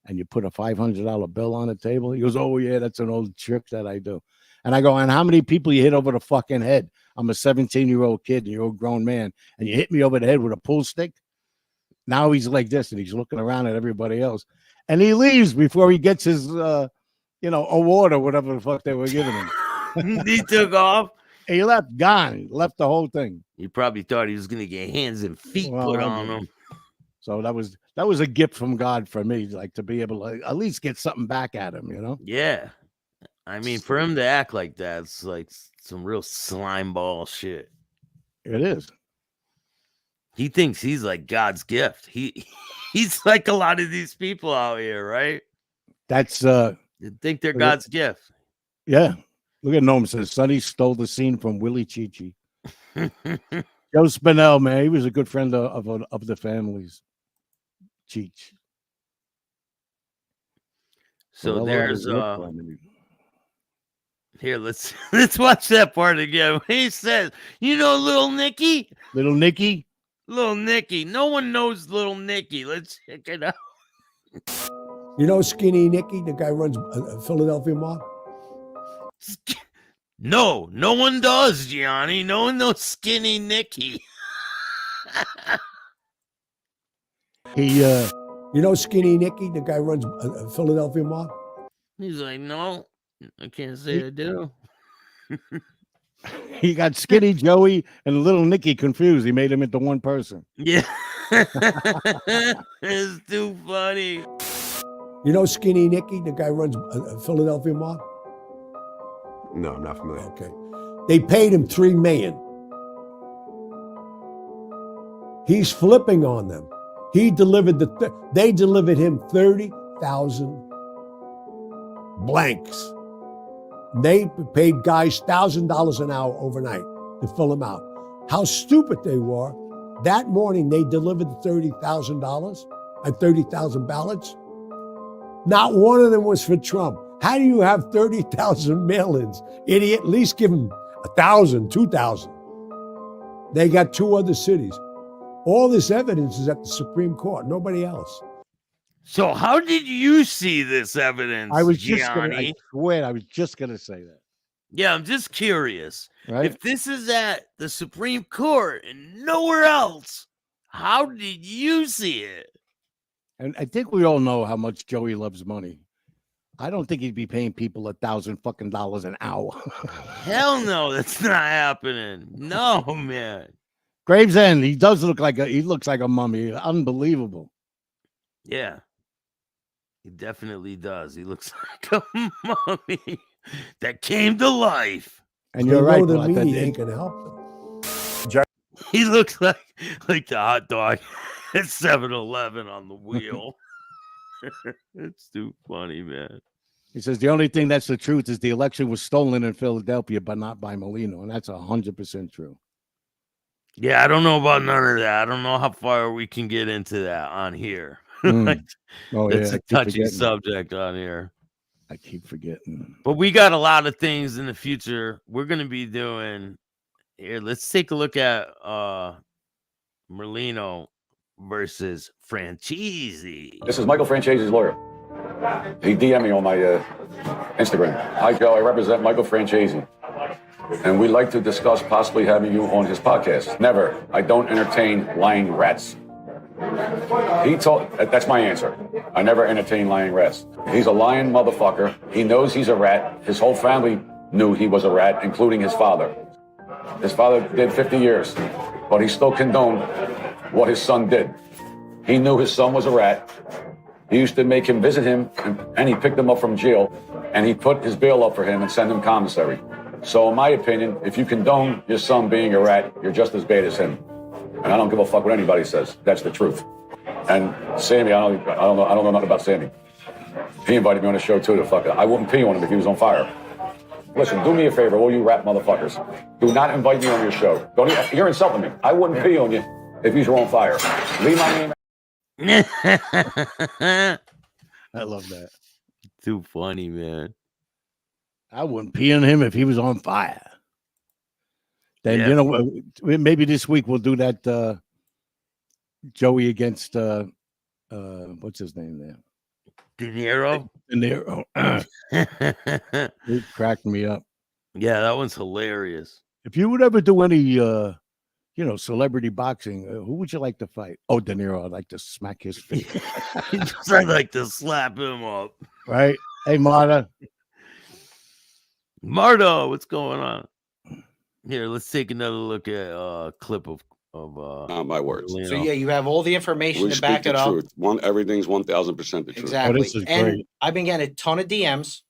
S6: And you put a $500 bill on the table." He goes, "Oh yeah, that's an old trick that I do." And I go, "And how many people you hit over the fucking head? I'm a 17-year-old kid and you're a grown man, and you hit me over the head with a pool stick." Now he's like this, and he's looking around at everybody else, and he leaves before he gets his award or whatever the fuck they were giving him.
S5: He took off.
S6: He left, gone, left the whole thing.
S5: He probably thought he was gonna get hands and feet put on him.
S6: So that was a gift from God for me, like to be able to at least get something back at him,
S5: Yeah. I mean, for him to act like that, it's like some real slime ball shit.
S6: It is.
S5: He thinks he's like God's gift. He's like a lot of these people out here, right?
S6: That's
S5: You think they're God's gift.
S6: Yeah. Look at Noam says Sonny stole the scene from Willie Chichi. Joe Spinell, man, he was a good friend of the families. Cheech.
S5: So there's here, let's watch that part again. He says, little Nicky?
S6: Little Nicky?
S5: Little Nicky. No one knows little Nicky. Let's check it out.
S10: Skinny Nicky, the guy runs Philadelphia Mob?
S5: No one does, Gianni. No one knows Skinny Nicky.
S10: He Skinny Nicky, the guy runs Philadelphia Mob?
S5: He's like, "No, I can't say I do."
S6: He got Skinny Joey and Little Nicky confused. He made him into one person.
S5: Yeah. It's too funny.
S10: Skinny Nicky, the guy runs Philadelphia Mob?
S8: No, I'm not familiar.
S10: Okay. They paid him $3 million. He's flipping on them. He delivered they delivered him 30,000 blanks. They paid guys $1,000 an hour overnight to fill them out. How stupid they were. That morning, they delivered $30,000 and 30,000 ballots. Not one of them was for Trump. How do you have 30,000 mail-ins? Idiot, at least give them 1,000, 2,000. They got 2 other cities. All this evidence is at the Supreme Court, nobody else.
S5: So how did you see this evidence,
S6: I was
S5: Gianni?
S6: I was just gonna say that.
S5: Yeah, I'm just curious.
S6: Right?
S5: If this is at the Supreme Court and nowhere else, how did you see it?
S6: And I think we all know how much Joey loves money. I don't think he'd be paying people $1,000 an hour.
S5: Hell no, that's not happening. No, man.
S6: Gravesend, he looks like a mummy. Unbelievable.
S5: Yeah. He definitely does. He looks like a mummy that came to life.
S6: And you're right,
S10: the
S6: Black,
S10: media ain't gonna help them.
S5: He looks like the hot dog at 7-Eleven on the wheel. It's too funny, man.
S6: He says the only thing that's the truth is the election was stolen in Philadelphia, but not by Molino, and that's 100% true.
S5: Yeah, I don't know about none of that. I don't know how far we can get into that on here. It's a touchy subject on here.
S6: I keep forgetting.
S5: But we got a lot of things in the future we're going to be doing. Here, let's take a look at Merlino. versus FranCheesy.
S11: This is Michael FranCheesy's lawyer. He DM'd me on my Instagram. Hi, Joe. I represent Michael FranCheesy, and we'd like to discuss possibly having you on his podcast. Never. I don't entertain lying rats. That's my answer. I never entertain lying rats. He's a lying motherfucker. He knows he's a rat. His whole family knew he was a rat, including his father. His father did 50 years, but he still condoned what his son did. He knew his son was a rat. He used to make him visit him, and he picked him up from jail, and he put his bail up for him and send him commissary. So in my opinion, if you condone your son being a rat, you're just as bad as him. And I don't give a fuck what anybody says. That's the truth. And Sammy, I don't know nothing about Sammy. He invited me on the show too. I wouldn't pee on him if he was on fire. Listen, do me a favor, all you rat motherfuckers. Do not invite me on your show. You're insulting me. I wouldn't pee on you if you were on fire. Leave my name.
S6: I love that.
S5: Too funny, man.
S6: I wouldn't pee on him if he was on fire. Then, you know, maybe this week we'll do that Joey against what's his name there?
S5: De Niro.
S6: It cracked me up.
S5: Yeah, that one's hilarious.
S6: If you would ever do any celebrity boxing, who would you like to fight? Oh, De Niro. I'd like to smack his face.
S5: I'd like to slap him up.
S6: Right? Hey, Marta.
S5: Marta, what's going on? Here, let's take another look at a clip of
S11: Not my words.
S12: So yeah, you have all the information to back it up.
S11: Truth. Everything's 1000% the truth.
S12: Exactly.
S6: Oh, this is
S12: and
S6: great.
S12: I've been getting a ton of DMs,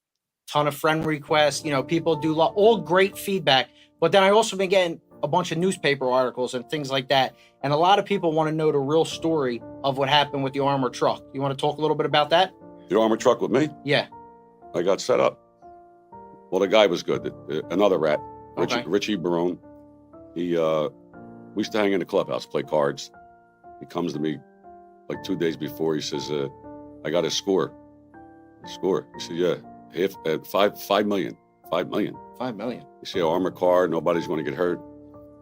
S12: ton of friend requests. You know, people do all great feedback. But then I also been getting a bunch of newspaper articles and things like that. And a lot of people want to know the real story of what happened with the armored truck. You want to talk a little bit about that?
S11: The armored truck with me?
S12: Yeah.
S11: I got set up. Well, the guy was good. Another rat, Richie Barone. We used to hang in the clubhouse, play cards. He comes to me like 2 days before. He says, I got a score. He said, yeah, $5 million. $5 million.
S12: $5 million.
S11: He said, armored car, nobody's going to get hurt.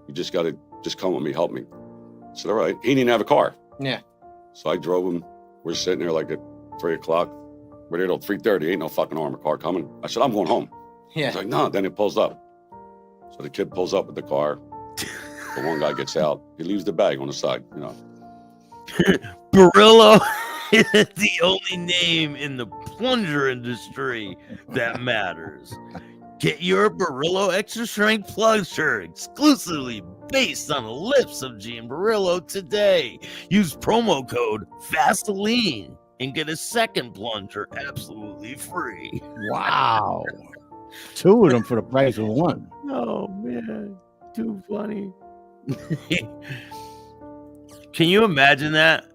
S11: You just got to come with me, help me. I said, all right. He didn't have a car.
S12: Yeah.
S11: So I drove him. We're sitting there like at 3 o'clock. We're there till 3:30. Ain't no fucking armored car coming. I said, I'm going home.
S12: Yeah.
S11: He's like, no. Then it pulls up. So the kid pulls up with the car. The one guy gets out. He leaves the bag on the side, you know.
S5: Barillo is the only name in the plunger industry that matters. Get your Barillo Extra Strength Plunger exclusively based on the lips of Gene Barillo today. Use promo code FASTLEAN and get a second plunger absolutely free.
S6: Wow. 2 of them for the price of 1.
S5: Oh, man. Too funny. Can you imagine that?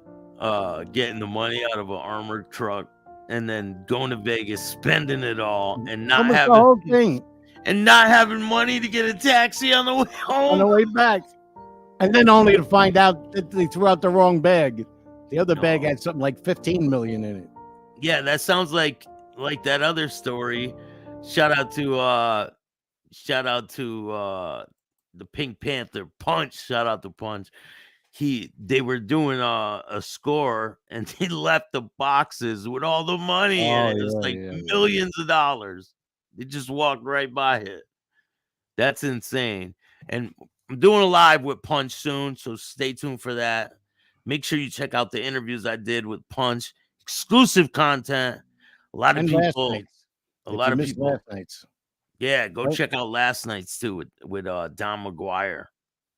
S5: Getting the money out of an armored truck and then going to Vegas, spending it all, and not having
S6: the whole thing,
S5: and not having money to get a taxi on the way home.
S6: on the way back, and then only to find out that they threw out the wrong bag. The other bag had something like 15 million in it.
S5: Yeah, that sounds like that other story. Shout out to the Pink Panther Punch. Shout out to Punch. They were doing a score and he left the boxes with all the money in it. It was millions of dollars. They just walked right by it. That's insane. And I'm doing a live with Punch soon, so stay tuned for that. Make sure you check out the interviews I did with Punch. Exclusive content. A lot of people.
S6: Last nights.
S5: Yeah, go check out last night's too with Don McGuire.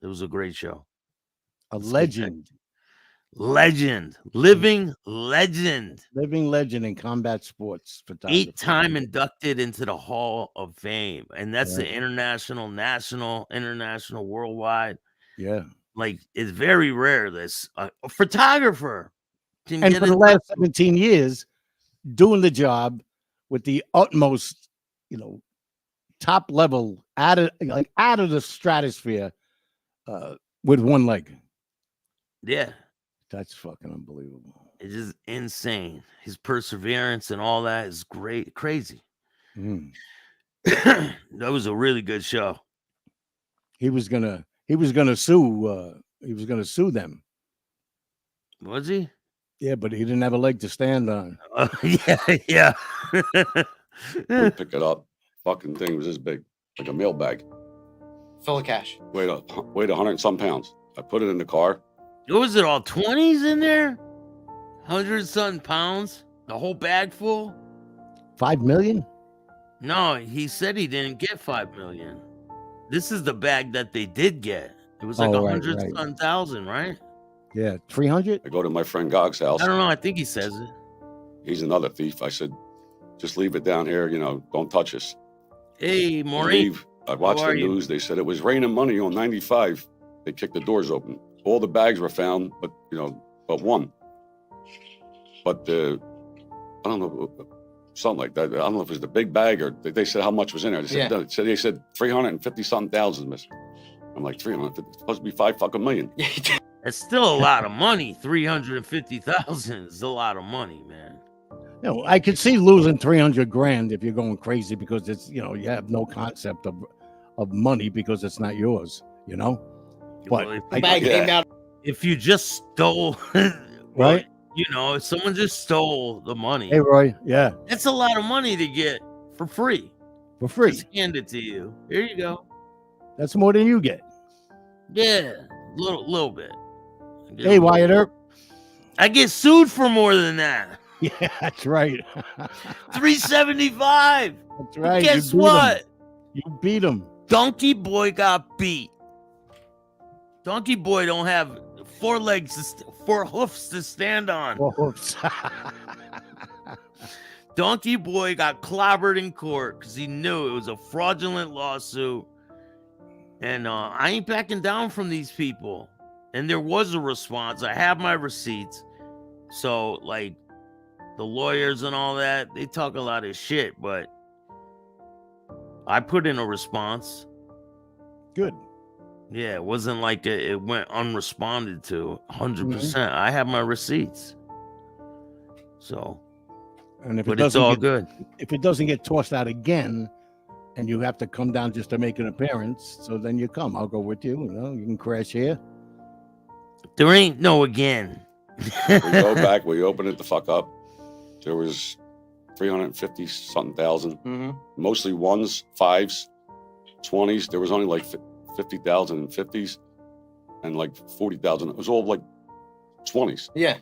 S5: It was a great show.
S6: A legend.
S5: Living legend in
S6: combat sports photography.
S5: 8-time inducted into the Hall of Fame, and that's the international, national, international, worldwide.
S6: Yeah,
S5: like it's very rare this a photographer can
S6: and
S5: get
S6: for the last 17 years doing the job with the utmost, top level out of the stratosphere with one leg.
S5: Yeah.
S6: That's fucking unbelievable.
S5: It's just insane. His perseverance and all that is great, crazy. That was a really good show.
S6: He was gonna sue them.
S5: Was he?
S6: Yeah, but he didn't have a leg to stand on.
S5: Yeah.
S11: We pick it up. Fucking thing was this big, like a mail bag.
S12: Full of cash.
S11: Weighed 100 and some pounds. I put it in the car.
S5: What was it, all 20s in there? 100-something pounds? The whole bag full?
S6: 5 million?
S5: No, he said he didn't get 5 million. This is the bag that they did get. It was like
S6: Oh,
S5: 100-something thousand, right?
S6: Yeah, 300?
S11: I go to my friend Gog's house.
S5: I don't know. I think he says it.
S11: He's another thief. I said, just leave it down here. You know, don't touch us.
S5: Hey, Maureen.
S11: Leave. I watched
S5: How
S11: the
S5: are you?
S11: news. They said it was raining money on 95. They kicked the doors open. All the bags were found, but but one. But I don't know, something like that. I don't know if it was the big bag or they said how much was in there. They said 350 something thousand, miss. I'm like 350. It's supposed to be 5 fucking million.
S5: It's still a lot of money. 350,000 is a lot of money, man.
S6: No, I could see losing 300 grand if you're going crazy because it's, you have no concept of money because it's not yours, But
S5: Well, if you just stole,
S6: right?
S5: If someone just stole the money.
S6: Hey, Roy. Yeah.
S5: That's a lot of money to get for free.
S6: For free.
S5: Just hand it to you. Here you go.
S6: That's more than you get.
S5: Yeah, little bit.
S6: Hey, Wyatt Earp.
S5: I get sued for more than that.
S6: Yeah, that's right.
S5: 375.
S6: That's right.
S5: Guess
S6: You beat
S5: what?
S6: him. You beat him.
S5: Donkey Boy got beat. Donkey Boy don't have 4 legs, 4 hoofs to stand on.
S6: 4 hoofs.
S5: Donkey Boy got clobbered in court because he knew it was a fraudulent lawsuit. And I ain't backing down from these people. And there was a response. I have my receipts. So, like, the lawyers and all that, they talk a lot of shit, but I put in a response.
S6: Good.
S5: Yeah, it wasn't like it went unresponded to 100%. I have my receipts. So,
S6: And if
S5: but
S6: it
S5: it's all
S6: get,
S5: good.
S6: If it doesn't get tossed out again, and you have to come down just to make an appearance, so then you come. I'll go with you. You can crash here.
S5: There ain't no again.
S11: We go back. We open it the fuck up. There was 350 something thousand. Mostly ones, 5s, 20s. There was only like 50,000 and 50s, and like 40,000. It was all like 20s.
S12: Yeah.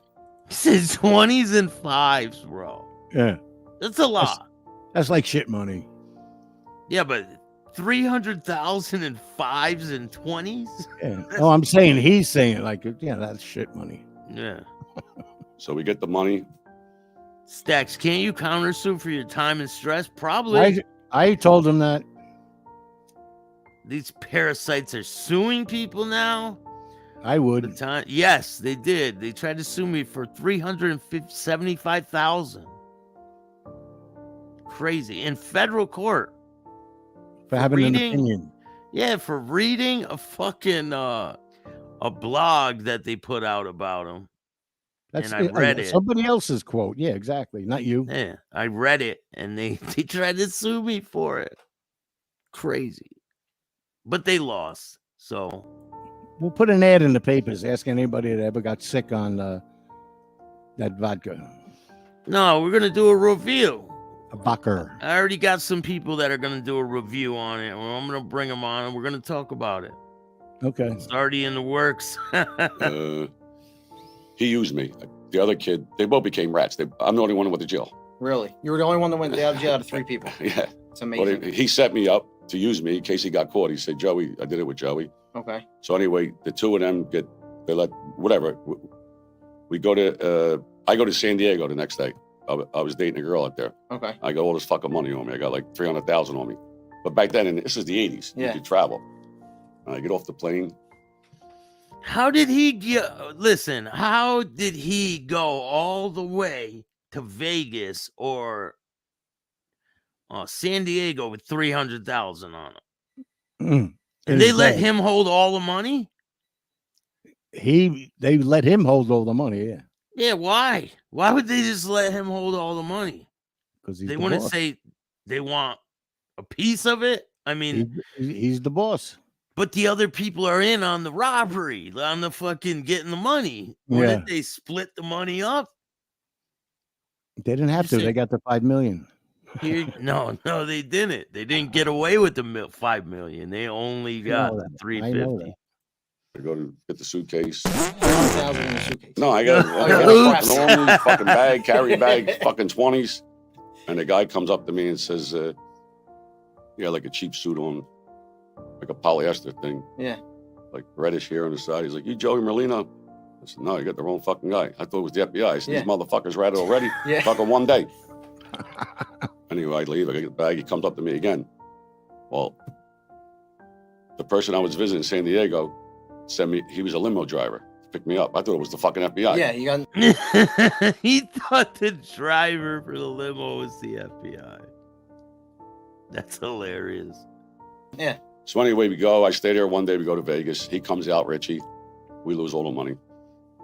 S5: This is 20s and 5s, bro.
S6: Yeah.
S5: That's a lot.
S6: That's like shit money.
S5: Yeah, but 300,000 in 5s and 20s?
S6: Yeah. Oh, I'm saying he's saying it like, yeah, that's shit money.
S5: Yeah.
S11: So we get the money.
S5: Staxx, can't you countersue for your time and stress? Probably.
S6: I told him that.
S5: These parasites are suing people now.
S6: I would.
S5: Yes, they did. They tried to sue me for $375,000. Crazy. In federal court.
S6: For having an opinion.
S5: Yeah, for reading a fucking a blog that they put out about him. And I read it.
S6: Somebody else's quote. Yeah, exactly. Not you.
S5: Yeah, I read it, and they tried to sue me for it. Crazy. But they lost, so.
S6: We'll put an ad in the papers. Ask anybody that ever got sick on that vodka.
S5: No, we're going to do a review.
S6: A vodka.
S5: I already got some people that are going to do a review on it. Well, I'm going to bring them on, and we're going to talk about it.
S6: Okay.
S5: It's already in the works.
S11: He used me. The other kid, they both became rats. I'm the only one who went to jail.
S12: Really? You were the only one that went to jail out of 3 people.
S11: Yeah.
S12: It's amazing.
S11: But he set me up to use me in case he got caught. He said, Joey, I did it with Joey.
S12: Okay.
S11: So anyway, the 2 of them they let, whatever. We go to, I go to San Diego the next day. I was dating a girl out there.
S12: Okay.
S11: I got all this fucking money on me. I got like 300,000 on me. But back then, and this is the 80s.
S12: Yeah.
S11: You could travel. And I get off the plane.
S5: How did he how did he go all the way to Vegas or San Diego with 300,000 on him? And they let him hold all the money?
S6: They let him hold all the money, yeah.
S5: Yeah, why? Why would they just let him hold all the money?
S6: Because
S5: they wouldn't say they want a piece of it. I mean,
S6: he's the boss.
S5: But the other people are in on the robbery, on the fucking getting the money. Wouldn't they split the money up?
S6: They didn't have to. They got the $5 million.
S5: No, they didn't. They didn't get away with the $5 million. They only got the $350.
S11: I go to get the suitcase.
S12: 300,000 in the suitcase.
S11: No, I got a normal fucking bag, carry bag, fucking 20s. And the guy comes up to me and says, you got like a cheap suit on, like a polyester thing.
S12: Yeah.
S11: Like reddish hair on the side. He's like, you Joey Merlino? I said, no, you got the wrong fucking guy. I thought it was the FBI. I said, these motherfuckers ratted already. Fucking one day. Anyway, I leave. I get the bag. He comes up to me again. Well, the person I was visiting in San Diego sent me, he was a limo driver to pick me up. I thought it was the fucking FBI.
S12: Yeah, you got.
S5: He thought the driver for the limo was the FBI. That's hilarious.
S12: Yeah.
S11: So anyway, we go. I stay there one day. We go to Vegas. He comes out, Richie. We lose all the money.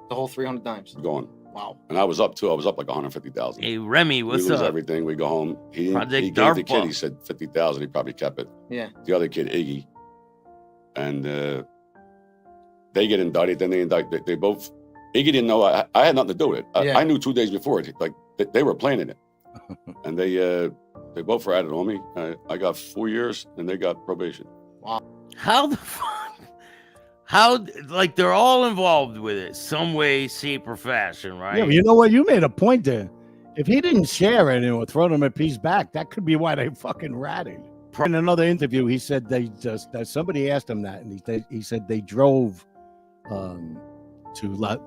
S12: The whole 300 dimes.
S11: Going.
S12: Wow.
S11: And I was up too. I was up like 150,000.
S5: Hey, Remy, what's
S11: we lose
S5: up?
S11: Everything. We go home. He gave the kid. He said 50,000. He probably kept it.
S12: Yeah.
S11: The other kid, Iggy, and they get indicted. Then they indict. They both. Iggy didn't know. I had nothing to do with it. I knew 2 days before. Like they were planning it, and they both ratted on me. I got 4 years, and they got probation.
S12: Wow.
S5: How the fuck? How, like, they're all involved with it, some way, shape, or fashion, right?
S6: Yeah, but you know what? You made a point there. If he didn't share it or throw them a piece back, that could be why they fucking ratted. In another interview, he said that somebody asked him that, and he said they drove to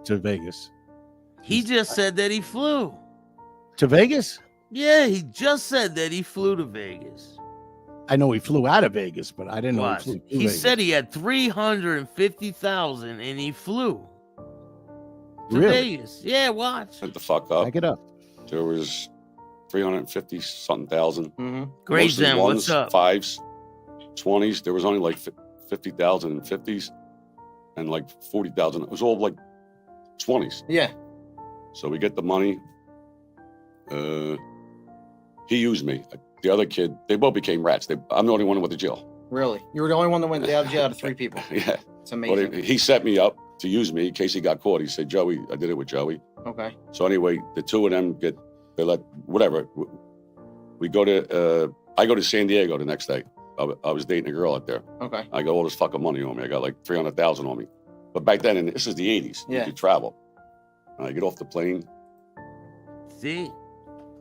S6: Vegas.
S5: He just said that he flew
S6: to Vegas.
S5: Yeah, he just said that he flew to Vegas.
S6: I know he flew out of Vegas, but I didn't know he flew to
S5: He
S6: Vegas.
S5: said he had 350,000 and he flew to
S6: Really?
S5: Vegas. Yeah, watch.
S11: Shut the fuck up.
S6: Back it up.
S11: There was 350 something thousand.
S5: Grades
S11: Mostly
S5: then, what's
S11: ones,
S5: up?
S11: 5s, 20s. There was only like 50,000 in 50s and like 40,000. It was all like 20s.
S12: Yeah.
S11: So we get the money. He used me. The other kid, they both became rats. I'm the only one who went to jail.
S12: Really? You were the only one that went out of jail out of 3 people.
S11: Yeah.
S12: It's amazing.
S11: But he set me up to use me in case he got caught. He said, Joey, I did it with Joey.
S12: Okay.
S11: So anyway, the two of them whatever. We go to, I go to San Diego the next day. I was dating a girl out there.
S12: Okay.
S11: I got all this fucking money on me. I got like 300,000 on me. But back then, and this is the 80s, you could travel. And I get off the plane.
S5: See,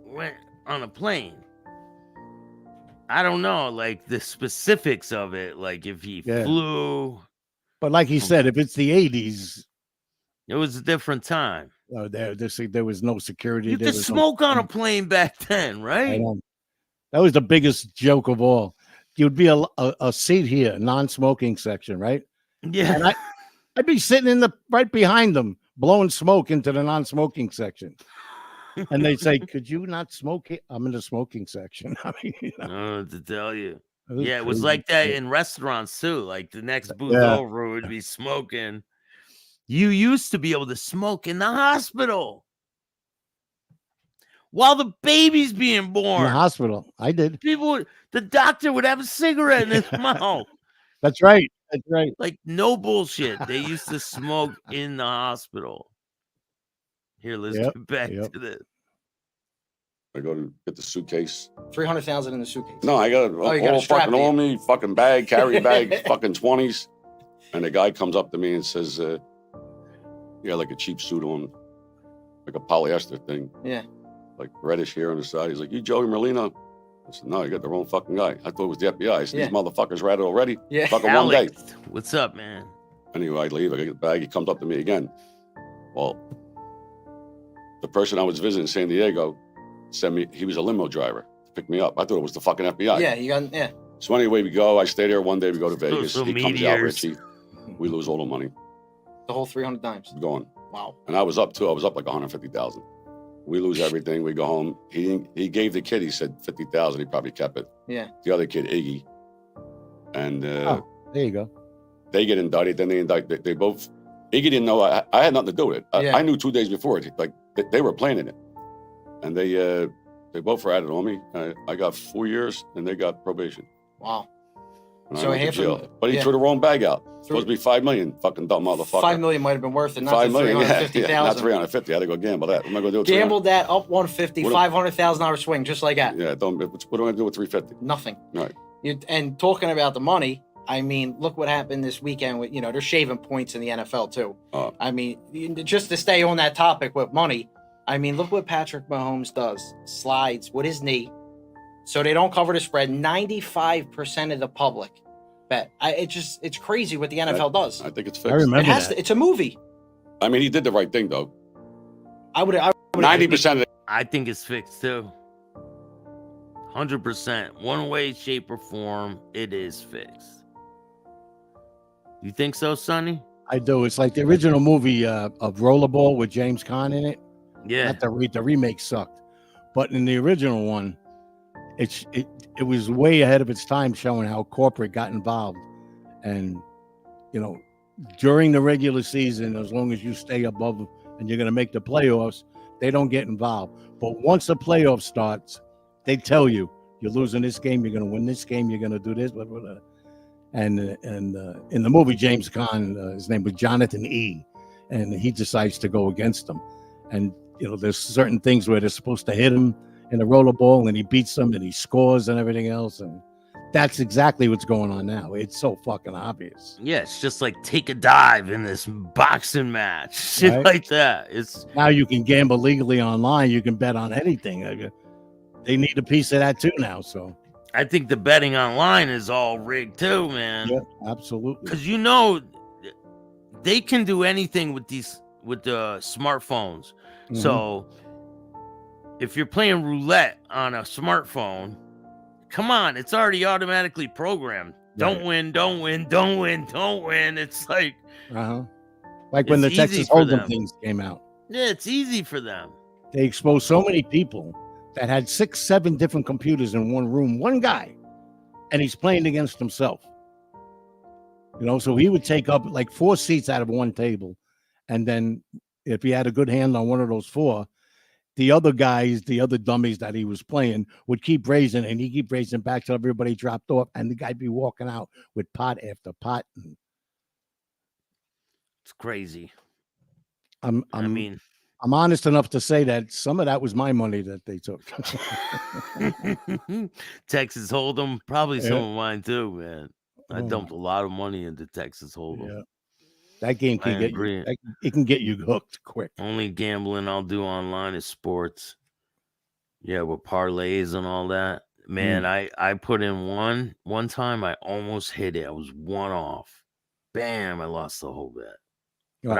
S5: went on a plane. I don't know, like the specifics of it, like if he flew.
S6: But like he said, if it's the 80s,
S5: it was a different time.
S6: There was no security.
S5: You could smoke on a plane back then, right?
S6: That was the biggest joke of all. You'd be a seat here, non-smoking section, right?
S5: Yeah.
S6: And I'd be sitting right behind them, blowing smoke into the non-smoking section. And they'd say, "Could you not smoke it? I'm in the smoking section." I mean,
S5: I don't know what to tell you.
S6: was
S5: Yeah, it was
S6: crazy.
S5: like that in restaurants too. Like the next booth over would be smoking. You used to be able to smoke in the hospital while the baby's being born.
S6: In the hospital, I did.
S5: The doctor would have a cigarette in his mouth.
S6: That's right. That's right.
S5: Like no bullshit. They used to smoke in the hospital. Here, let's get back to this.
S11: I go to get the suitcase.
S12: 300,000 in the suitcase.
S11: No, I got it
S12: you got
S11: all
S12: a strap
S11: fucking on me, fucking bag, carry bag, fucking 20s. And the guy comes up to me and says, you got like a cheap suit on, like a polyester thing.
S12: Yeah.
S11: Like reddish hair on the side. He's like, you Joey Merlino? I said, no, you got the wrong fucking guy. I thought it was the FBI. I said, these motherfuckers ratted already.
S12: Yeah.
S11: Fucking one day.
S5: What's up, man?
S11: Anyway, I leave. I get the bag. He comes up to me again. Well, the person I was visiting in San Diego sent me, he was a limo driver to pick me up. I thought it was the fucking FBI.
S12: Yeah.
S11: So anyway, we go. I stay there one day. We go to Vegas.
S5: Social
S11: He comes out,
S5: meteors.
S11: Richie. We lose all the money.
S12: The whole 300 dimes.
S11: Going.
S12: Wow.
S11: And I was up too. I was up like 150,000. We lose everything. We go home. He gave the kid, he said 50,000. He probably kept it.
S12: Yeah.
S11: The other kid, Iggy. And
S6: there you go.
S11: They get indicted. Then they indict. They both. Iggy didn't know. I had nothing to do with it. I knew 2 days before. Like they were planning it, and they both ratted on me. I got 4 years, and they got probation.
S12: Wow.
S11: And
S12: So
S11: I went to
S12: half of
S11: jail.
S12: them-
S11: But he
S12: yeah.
S11: threw the wrong bag out. Supposed to be $5 million. Fucking dumb motherfucker.
S12: 5 million might have been worth it, not
S11: 5
S12: the
S11: million. Yeah,
S12: 350,000.
S11: not 350. I had to go gamble that. What am I going to do? With
S12: Gambled that up 150,
S11: What-
S12: $500,000 swing, just like that.
S11: Yeah, don't. What am I going to do with 350?
S12: Nothing.
S11: Right.
S12: And talking about the money, I mean, look what happened this weekend with, they're shaving points in the NFL too. I mean, just to stay on that topic with money, I mean, look what Patrick Mahomes does. Slides with his knee so they don't cover the spread. 95% of the public bet. It's crazy what the NFL does.
S11: I think it's
S6: I
S11: fixed.
S6: remember that.
S12: It's a movie.
S11: I mean, he did the right thing, though.
S12: I would
S11: 90% of it.
S5: I think it's fixed too. 100%. One way, shape, or form, it is fixed. You think so, Sonny?
S6: I do. It's like the original movie of Rollerball with James Caan in it.
S5: Yeah.
S6: Not the remake sucked, but in the original one, it was way ahead of its time, showing how corporate got involved, and during the regular season, as long as you stay above and you're going to make the playoffs, they don't get involved. But once the playoff starts, they tell you you're losing this game, you're going to win this game, you're going to do this, blah, blah, blah. And in the movie, James Caan, his name was Jonathan E., and he decides to go against them. And there's certain things where they're supposed to hit him in the rollerball, and he beats them, and he scores, and everything else. And that's exactly what's going on now. It's so fucking obvious.
S5: Yeah, it's just like take a dive in this boxing match, shit
S6: Right.
S5: like that. It's
S6: Now you can gamble legally online. You can bet on anything. They need a piece of that too now. So
S5: I think the betting online is all rigged too, man.
S6: yeah, absolutely.
S5: Because they can do anything with the smartphones.
S6: Mhm.
S5: So if you're playing roulette on a smartphone, come on, it's already automatically programmed. Don't
S6: Right.
S5: win, don't win, don't win, don't win. It's like
S6: Like when the
S5: it's easy
S6: Texas
S5: for
S6: Hold'em
S5: them.
S6: things came out,
S5: yeah, it's easy for them.
S6: they exposed so many people that had 6, 7 different computers in one room. One guy, and he's playing against himself. So he would take up like 4 seats out of one table, and then if he had a good hand on one of those 4, the other guys, the other dummies that he was playing, would keep raising, and he keep raising back till everybody dropped off, and the guy'd be walking out with pot after pot. And
S5: It's crazy.
S6: I'm honest enough to say that some of that was my money that they took.
S5: Texas Hold'em, probably some
S6: Yeah.
S5: of mine too, man. I
S6: Oh.
S5: dumped a lot of money into Texas Hold'em.
S6: Yeah. That game
S5: I
S6: can get
S5: agree.
S6: you. It can get you hooked quick.
S5: Only gambling I'll do online is sports. Yeah, with parlays and all that. Man, I put in one time, I almost hit it. I was one off. Bam, I lost the whole bet. But
S6: Right,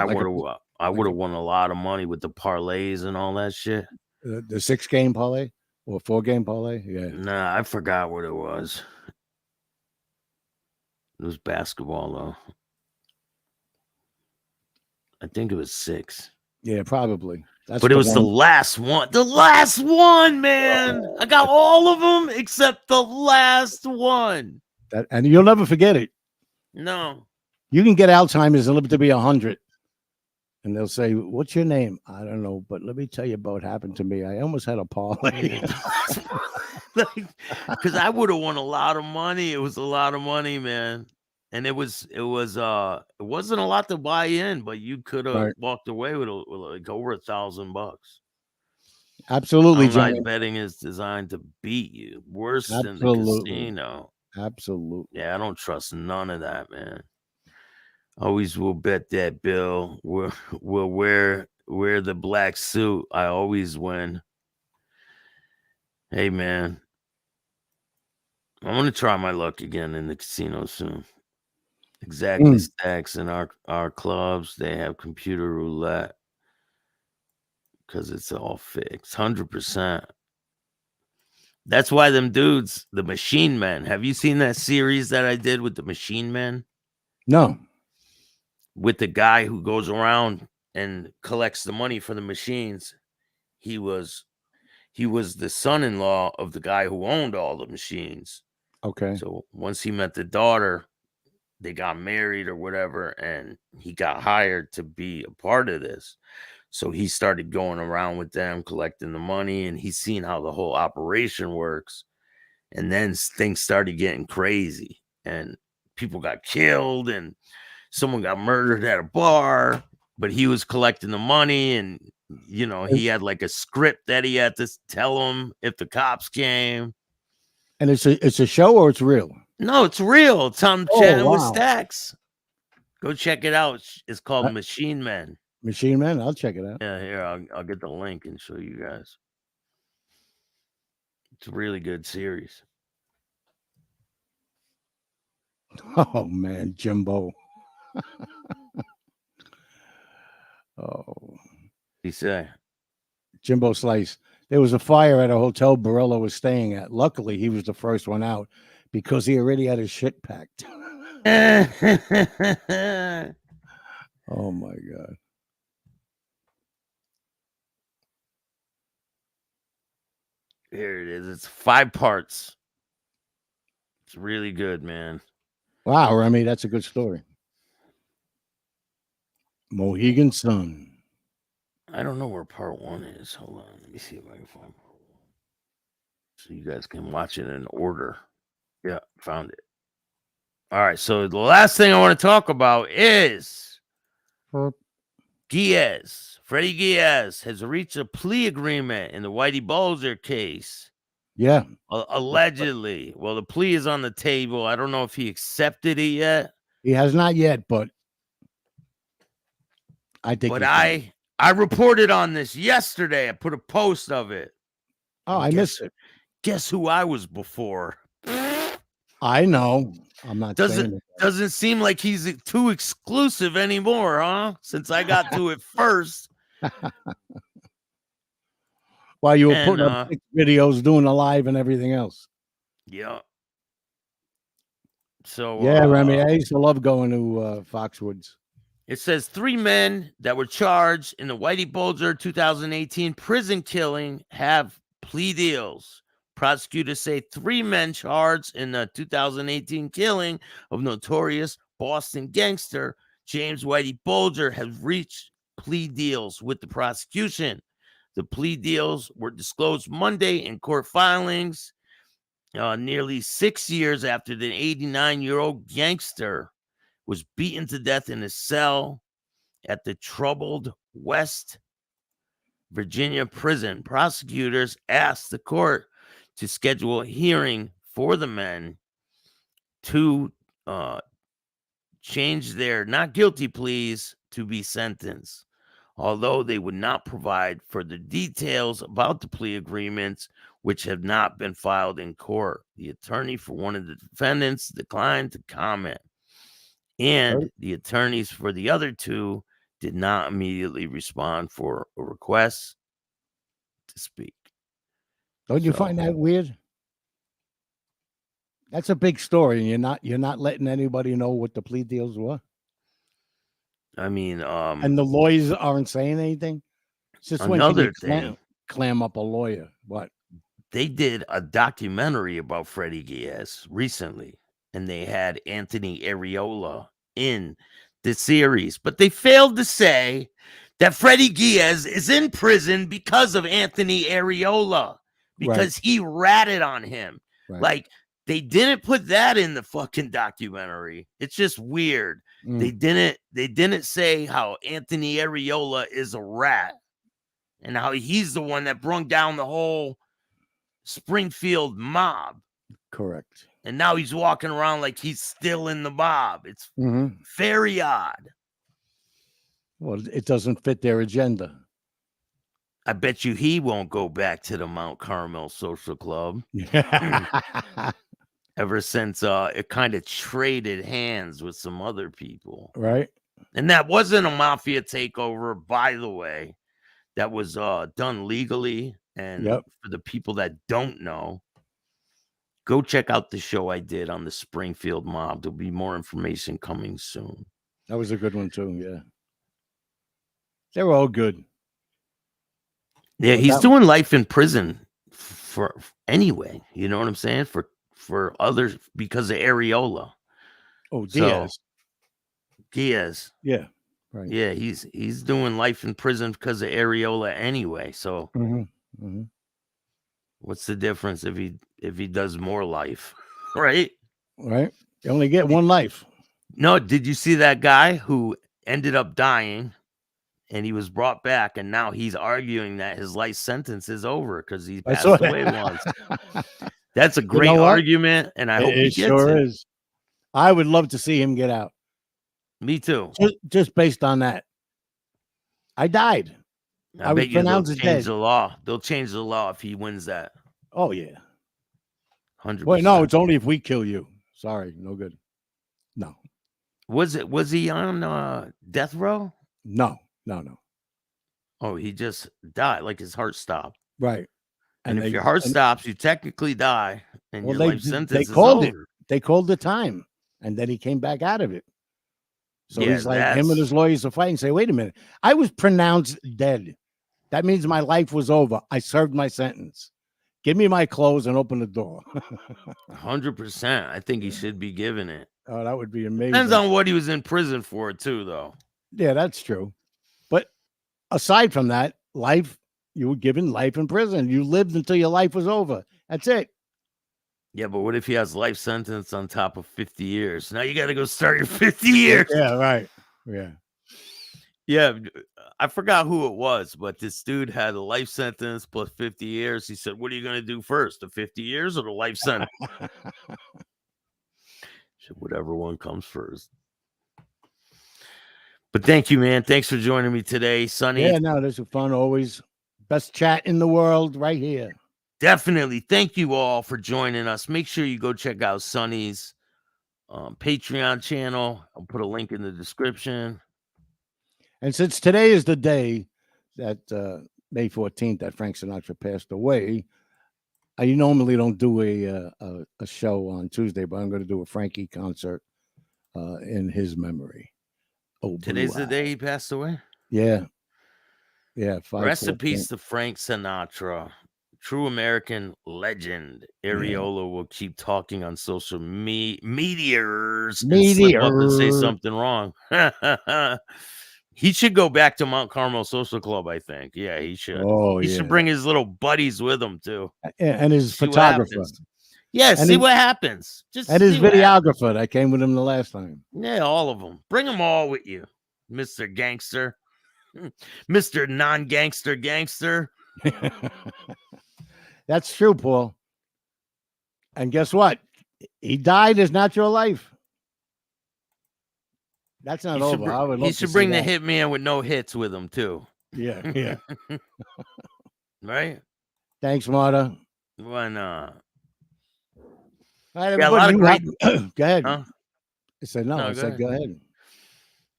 S5: I would have won a lot of money with the parlays and all that shit.
S6: The 6-game parlay or 4-game parlay. Yeah.
S5: Nah, I forgot what it was. It was basketball though. I think it was 6.
S6: Yeah, probably.
S5: But it was the last one. The last one, man. I got all of them except the last one.
S6: And you'll never forget it.
S5: No.
S6: You can get Alzheimer's and live to be 100. And they'll say, "What's your name?" I don't know, but let me tell you about what happened to me. I almost had a parlay.
S5: Because I would have won a lot of money. It was a lot of money, man. And it wasn't a lot to buy in, but you could have
S6: Right.
S5: walked away with like over $1,000.
S6: Absolutely,
S5: Online
S6: Johnny.
S5: betting is designed to beat you. Worse than the
S6: Absolutely.
S5: casino.
S6: Absolutely.
S5: Yeah, I don't trust none of that, man. Always will bet that bill. We'll wear the black suit. I always win. Hey, man. I'm gonna try my luck again in the casino soon. Exactly, Staxx in our clubs, they have computer roulette because it's all fixed, 100%. That's why them dudes, the Machine Men. Have you seen that series that I did with the Machine Men?
S6: No.
S5: With the guy who goes around and collects the money for the machines. He was the son-in-law of the guy who owned all the machines.
S6: Okay.
S5: So once he met the daughter, they got married or whatever, and he got hired to be a part of this. So he started going around with them, collecting the money, and he's seen how the whole operation works. And then things started getting crazy. and people got killed and someone got murdered at a bar, but he was collecting the money, and you know, he had like a script that he had to tell them if the cops came.
S6: And it's a show or it's real?
S5: No, it's real. It's on Chattin with Staxx. Go check it out. It's called Machine Men.
S6: Machine Men. I'll check it out.
S5: Yeah, here I'll get the link and show you guys. It's a really good series.
S6: Oh man, Jimbo. Oh,
S5: He say
S6: Jimbo Slice. There was a fire at a hotel Barella was staying at. Luckily, he was the first one out because he already had his shit packed. Oh my God.
S5: Here it is. It's 5 parts. It's really good, man.
S6: Wow, Remy, that's a good story. Mohegan Sun.
S5: I don't know where part 1 is. Hold on. Let me see if I can find part 1. So you guys can watch it in order. Yeah, found it. All right. So the last thing I want to talk about is Giaz. Freddie Giaz has reached a plea agreement in the Whitey Bulger case.
S6: Yeah.
S5: Allegedly. Well, the plea is on the table. I don't know if he accepted it yet.
S6: He has not yet, but I think.
S5: But I reported on this yesterday. I put a post of it.
S6: Oh, I missed it.
S5: Guess who I was before?
S6: I know. I'm not saying it.
S5: Doesn't seem like he's too exclusive anymore, huh? Since I got to it first.
S6: While you were putting up videos, doing a live and everything else.
S5: Yeah. So
S6: yeah, Remy, I used to love going to Foxwoods.
S5: It says 3 men that were charged in the Whitey Bulger 2018 prison killing have plea deals. Prosecutors say 3 men charged in the 2018 killing of notorious Boston gangster James Whitey Bulger have reached plea deals with the prosecution. The plea deals were disclosed Monday in court filings, nearly 6 years after the 89-year-old gangster was beaten to death in his cell at the troubled West Virginia prison. Prosecutors asked the court to schedule a hearing for the men to change their not guilty pleas to be sentenced. Although they would not provide further details about the plea agreements, which have not been filed in court. The attorney for one of the defendants declined to comment, and the attorneys for the other 2 did not immediately respond for a request to speak.
S6: Don't you find that weird? That's a big story, and you're not letting anybody know what the plea deals were.
S5: I mean,
S6: and the lawyers aren't saying anything. It's just
S5: another
S6: when you clam up a lawyer. What?
S5: They did a documentary about Freddie Giaz recently, and they had Anthony Areola in the series, but they failed to say that Freddie Giaz is in prison because of Anthony Areola, because he ratted on him.
S6: Right.
S5: Like, they didn't put that in the fucking documentary. It's just weird. They didn't say how Anthony Areola is a rat and how he's the one that brung down the whole Springfield mob.
S6: Correct.
S5: And now he's walking around like he's still in the mob. It's very odd.
S6: Well, it doesn't fit their agenda.
S5: I bet you he won't go back to the Mount Carmel Social Club. Ever since it kind of traded hands with some other people.
S6: Right.
S5: And that wasn't a mafia takeover, by the way. That was done legally. And for the people that don't know, go check out the show I did on the Springfield mob. There'll be more information coming soon.
S6: That was a good one too. Yeah. They were all good.
S5: Yeah, he's doing life in prison for anyway. You know what I'm saying? For others because of Areola.
S6: Oh, Diaz.
S5: So, Diaz.
S6: Yeah. Right.
S5: Yeah, he's doing life in prison because of Areola anyway. So what's the difference if he does more life? Right?
S6: Right. You only get one life.
S5: No, did you see that guy who ended up dying and he was brought back and now he's arguing that his life sentence is over because he
S6: I
S5: passed
S6: saw
S5: away
S6: that.
S5: once. That's a
S6: You
S5: great
S6: know what?
S5: argument, and I hope he
S6: It
S5: gets
S6: sure
S5: it.
S6: is. I would love to see him get out.
S5: Me too.
S6: Just based on that. I died.
S5: I
S6: was
S5: bet you they'll
S6: pronounced
S5: change
S6: dead.
S5: the law. They'll change the law if he wins that.
S6: Oh, yeah.
S5: 100%.
S6: Wait, no, it's only if we kill you. Sorry, no good. No.
S5: Was he on death row?
S6: No.
S5: Oh, he just died, like his heart stopped.
S6: Right.
S5: And if your heart stops, you technically die, and your life sentence is
S6: called it.
S5: over.
S6: They called the time, and then he came back out of it. So
S5: Yeah,
S6: he's like, him and
S5: that's-
S6: his lawyers are fighting. Say, wait a minute, I was pronounced dead. That means my life was over. I served my sentence. Give me my clothes and open the door.
S5: 100%. I think he should be given it.
S6: Oh, that would be amazing.
S5: Depends on what he was in prison for, too, though.
S6: Yeah, that's true. But aside from that, life, you were given life in prison. You lived until your life was over. That's it.
S5: Yeah, but what if he has life sentence on top of 50 years? Now you got to go start your 50 years.
S6: Yeah, right. Yeah.
S5: Yeah, I forgot who it was, but this dude had a life sentence plus 50 years. He said, what are you going to do first, the 50 years or the life sentence? Whatever one comes first. But thank you, man. Thanks for joining me today, Sonny.
S6: Yeah, no, this is fun. Always best chat in the world right here.
S5: Definitely. Thank you all for joining us. Make sure you go check out Sonny's Patreon channel. I'll put a link in the description.
S6: And since today is the day that May 14th that Frank Sinatra passed away, I normally don't do a show on Tuesday, but I'm going to do a Frankie concert in his memory. Oh,
S5: Today's the day he passed away?
S6: Yeah.
S5: Rest in peace to Frank Sinatra. True American legend. Areola will keep talking on social meteors and slip up and say something wrong. He should go back to Mount Carmel Social Club, I think. Yeah, he should. He should bring his little buddies with him, too.
S6: And his photographer.
S5: Yeah, see what happens.
S6: And his videographer that came with him the last time.
S5: Yeah, all of them. Bring them all with you, Mr. Gangster. Mr. Non-gangster gangster.
S6: That's true, Paul. And guess what? He died is not your life. That's not over. I would love
S5: he should bring the hitman with no hits with him, too.
S6: Yeah.
S5: Right?
S6: Thanks, Marta.
S5: Why not?
S6: All right,
S5: Yeah, a lot of great...
S6: Go ahead.
S5: Huh?
S6: I said no. I said go ahead.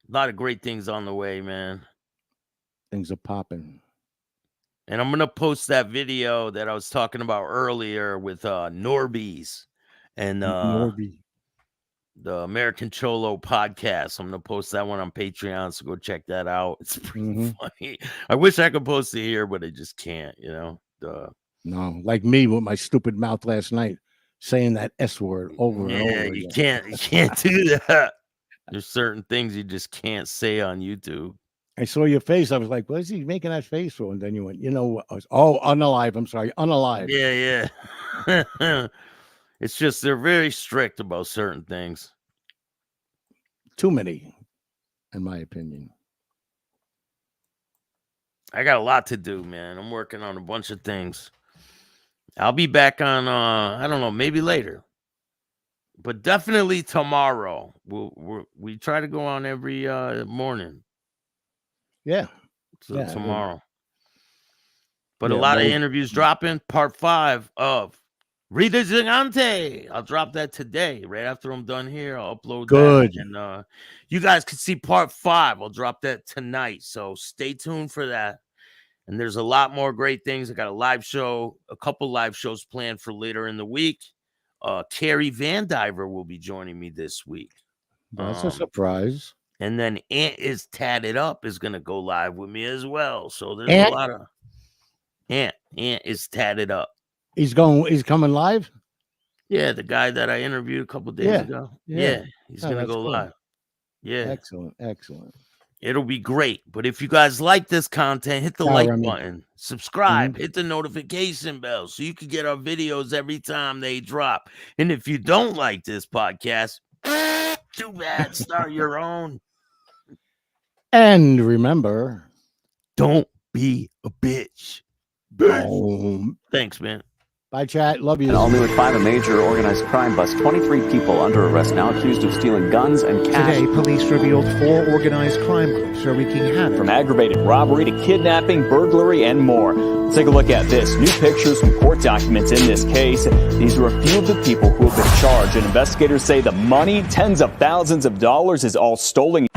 S5: A lot of great things on the way, man.
S6: Things are popping.
S5: And I'm going to post that video that I was talking about earlier with Norbies and the American Cholo podcast. I'm going to post that one on Patreon, so go check that out. It's pretty funny. I wish I could post it here, but I just can't, you know.
S6: No, like me with my stupid mouth last night saying that S word over and over again.
S5: You can't do that. There's certain things you just can't say on YouTube.
S6: I saw your face. I was like, what is he making that face for? And then you went, you know what? Unalive. I'm sorry. Unalive.
S5: Yeah. It's just they're very strict about certain things.
S6: Too many, in my opinion.
S5: I got a lot to do, man. I'm working on a bunch of things. I'll be back on, I don't know, maybe later. But definitely tomorrow. We try to go on every morning.
S6: Yeah.
S5: So tomorrow. But a lot of interviews dropping. Part 5 of Rita Gigante. I'll drop that today. Right after I'm done here, I'll upload that. And you guys can see part 5. I'll drop that tonight. So stay tuned for that. And there's a lot more great things. I got a live show, a couple live shows planned for later in the week. Carrie Van Diver will be joining me this week.
S6: That's a surprise.
S5: And then Ant is Tatted Up is going to go live with me as well. So there's a lot of Ant is Tatted Up.
S6: He's coming live?
S5: Yeah, the guy that I interviewed a couple days ago. Yeah, he's going to go live. Yeah.
S6: Excellent.
S5: It'll be great. But if you guys like this content, hit the like button, subscribe, hit the notification bell so you can get our videos every time they drop. And if you don't like this podcast, Too bad. Start your own.
S6: And remember,
S5: don't be a bitch.
S6: Boom.
S5: Thanks, man.
S6: Bye, chat. Love you.
S1: And all new at 5, a major organized crime bust. 23 people under arrest now accused of stealing guns and cash.
S2: Today, police revealed 4 organized crime groups are wreaking havoc.
S3: From aggravated robbery to kidnapping, burglary, and more. Let's take a look at this. New pictures from court documents in this case. These are a few of the people who have been charged, and investigators say the money, tens of thousands of dollars, is all stolen.